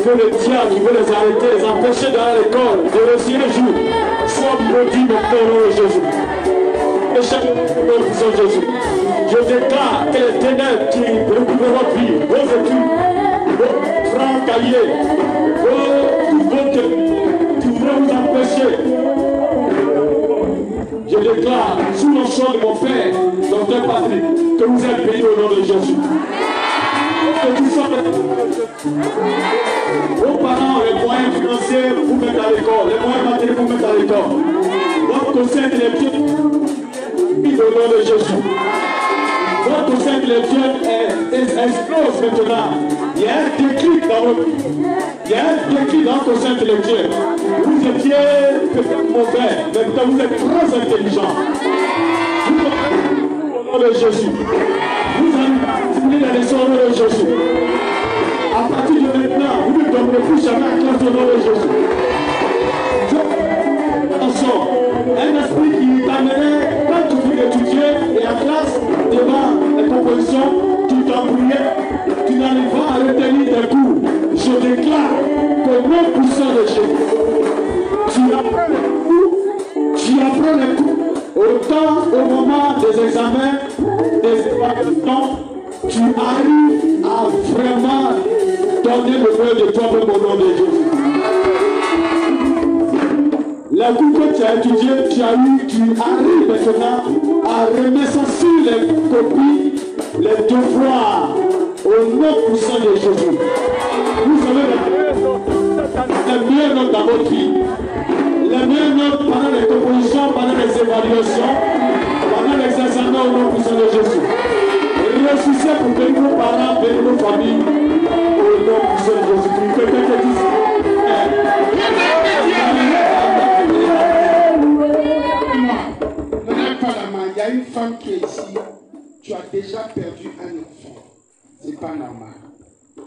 Que le diable qui veut les arrêter, les empêcher d'aller à l'école, de réussir le jour, soit produit maintenant au nom de Jésus. Et chaque nom de Jésus. Je déclare que les ténèbres qui recouvrent votre vie, vos études, vos francs cahiers, tout votre qui voudrait vous empêcher, je déclare sous le sang de mon Père, Dr Patrick, que vous êtes bénis au nom de Jésus. Que tout ça, vos parents, les moyens financiers vous mettent à l'école, les moyens matériels vous mettent à l'école. Votre conseil intellectuel au nom de Jésus. Votre conseil intellectuel explose maintenant. Il y a un déclic dans votre vie. Il y a un déclic dans votre conseil intellectuel. Vous étiez peut-être mauvais, mais maintenant vous êtes très intelligent. Vous au nom de Jésus. Vous allez finir la leçon au nom de Jésus. À partir de maintenant, vous ne dormirez plus jamais à classe au nom de Jésus. Attention, un esprit qui t'amènerait quand tu finis d'étudier et en classe, devant les compositions, tu t'embrouillais, tu n'arrives pas à retenir des cours. Je déclare qu'au nom puissant de Jésus, tu apprends les cours. Autant au moment des examens, des évaluations, tu arrives à vraiment donner le meilleur de toi au nom de Jésus. La cours que tu as étudié, tu arrives maintenant à remettre ça sur les copies, les devoirs, au nom puissant de Jésus. Vous avez les meilleurs notes dans votre vie. Les meilleures notes pendant les compositions, pendant les évaluations, pendant les examens au nom puissant de Jésus. Réussissez pour bénir vos parents, bénir vos familles, au nom puissant de Jésus. Quelqu'un qui dit il y a une femme qui est ici, tu as déjà perdu un enfant. C'est pas normal.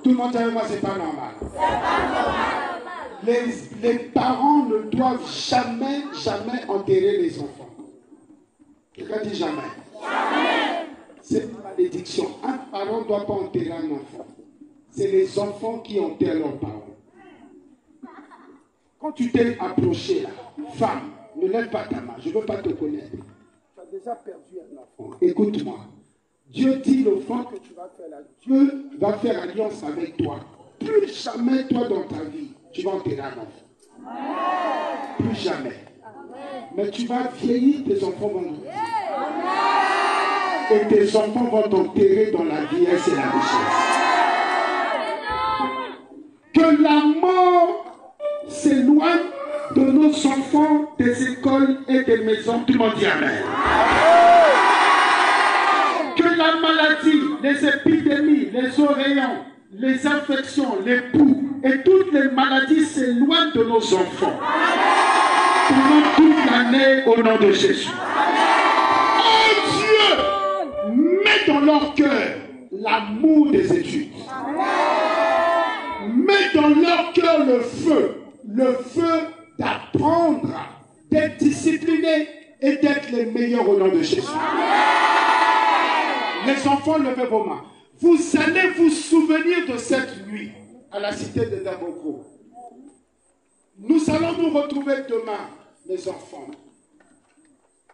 Tout le monde avec moi, c'est pas normal. Les parents ne doivent jamais enterrer les enfants. Quelqu'un dit jamais. C'est une malédiction. Un parent ne doit pas enterrer un enfant. C'est les enfants qui enterrent leurs parents. Quand tu t'es approché là, femme, ne lève pas ta main, je ne veux pas te connaître. Tu as déjà perdu un enfant. Écoute-moi. Dieu dit l'enfant que tu vas faire là. Dieu va faire alliance avec toi. Plus jamais toi dans ta vie, tu vas enterrer un enfant. Plus jamais. Mais tu vas vieillir, tes enfants vont grandir. Et tes enfants vont t'enterrer dans la vieillesse et la richesse. Que la mort s'éloigne de nos enfants, des écoles et des maisons. Tout le monde dit amen. Que la maladie, les épidémies, les oreillons, les infections, les poux et toutes les maladies s'éloignent de nos enfants. Pendant toute l'année au nom de Jésus. Oh Dieu, mets dans leur cœur l'amour des études. Mets dans leur cœur le feu d'apprendre, d'être disciplinés et d'être les meilleurs au nom de Jésus. Les enfants, levez vos mains. Vous allez vous souvenir de cette nuit à la cité de Daboko. Nous allons nous retrouver demain, mes enfants,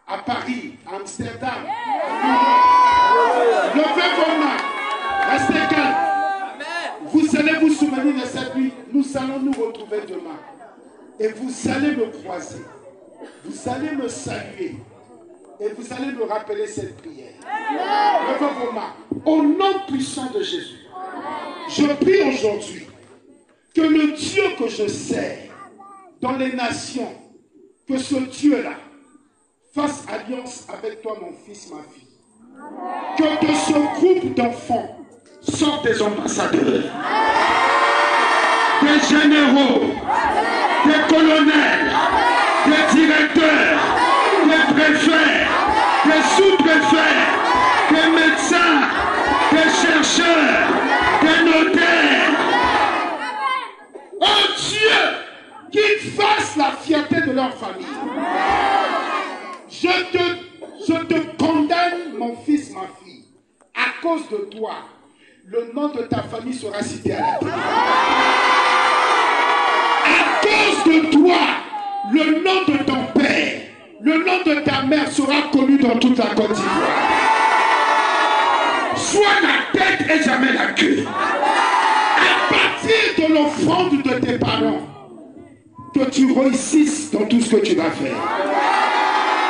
à Paris, à Amsterdam, à New York. Levez vos mains. Restez calmes. Vous allez vous souvenir de cette nuit. Nous allons nous retrouver demain. Et vous allez me croiser. Vous allez me saluer. Et vous allez me rappeler cette prière. Levez vos mains. Au nom puissant de Jésus, je prie aujourd'hui que le Dieu que je sers dans les nations, que ce Dieu-là fasse alliance avec toi, mon fils, ma fille. Que de ce groupe d'enfants sortent des ambassadeurs, des généraux, des colonels, des directeurs, des préfets, des sous-préfets, des médecins, des chercheurs, des notaires. Oh Dieu, qu'ils fassent la fierté de leur famille. Je te condamne, mon fils, ma fille. À cause de toi, le nom de ta famille sera cité à la télé. À cause de toi, le nom de ton père, le nom de ta mère sera connu dans toute la Côte d'Ivoire. sois la tête et jamais la queue. À partir de l'offrande de tes parents, que tu réussisses dans tout ce que tu vas faire.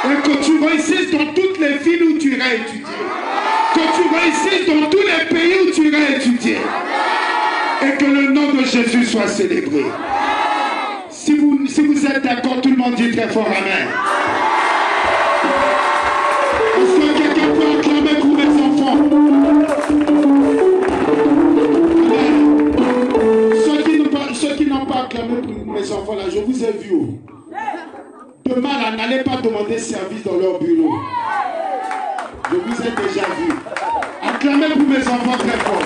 Et que tu réussisses dans toutes les villes où tu iras étudier. Que tu réussisses dans tous les pays où tu iras étudier. Et que le nom de Jésus soit célébré. Si vous êtes d'accord, tout le monde dit très fort Amen. Est-ce que quelqu'un peut acclamer pour mes enfants? Amen. Ceux qui n'ont pas acclamé pour mes enfants, là, je vous ai vu. Demain, là, n'allez pas demander service dans leur bureau. Je vous ai déjà vu. Acclamez pour mes enfants très fort.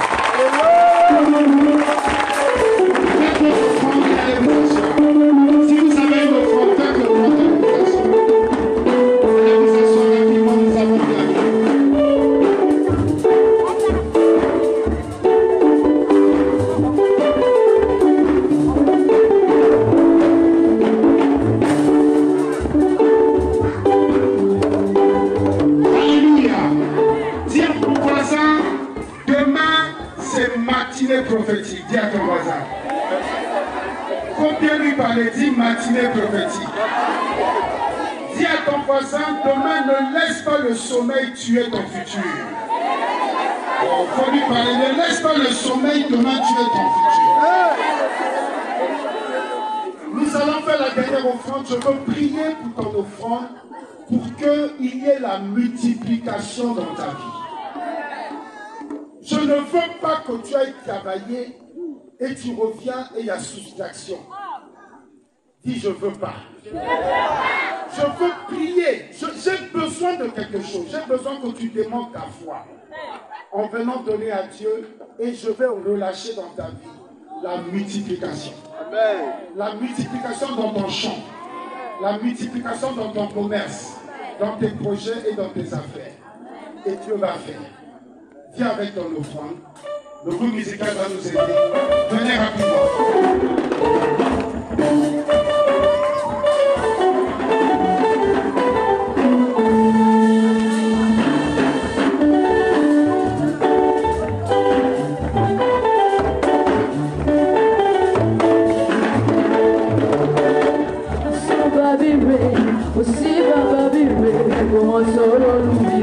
Faites votre offrande et allez vous asseoir. Si vous avez une offrande, faites le offrande et vous asseoir. Allez vous asseoir rapidement, nous avons bien vu. Prophétique, dis à ton voisin. Faut bien lui parler, dis matinée prophétique. Dis à ton voisin, demain ne laisse pas le sommeil tuer ton futur. Oh, faut lui parler, ne laisse pas le sommeil demain tuer ton futur. Nous allons faire la dernière offrande. Je veux prier pour ton offrande pour qu'il y ait la multiplication dans ta vie. Je ne veux pas que tu ailles travailler et tu reviens et il y a soustraction. Dis, je ne veux pas. Je veux prier. J'ai besoin de quelque chose. J'ai besoin que tu demandes ta foi. En venant donner à Dieu, et je vais relâcher dans ta vie la multiplication. Amen. La multiplication dans ton champ. La multiplication dans ton commerce, dans tes projets et dans tes affaires. Et Dieu va faire. Viens avec ton offrande. Le groupe musical va nous aider. Venez rapidement. Aussi va vivre, como solo lui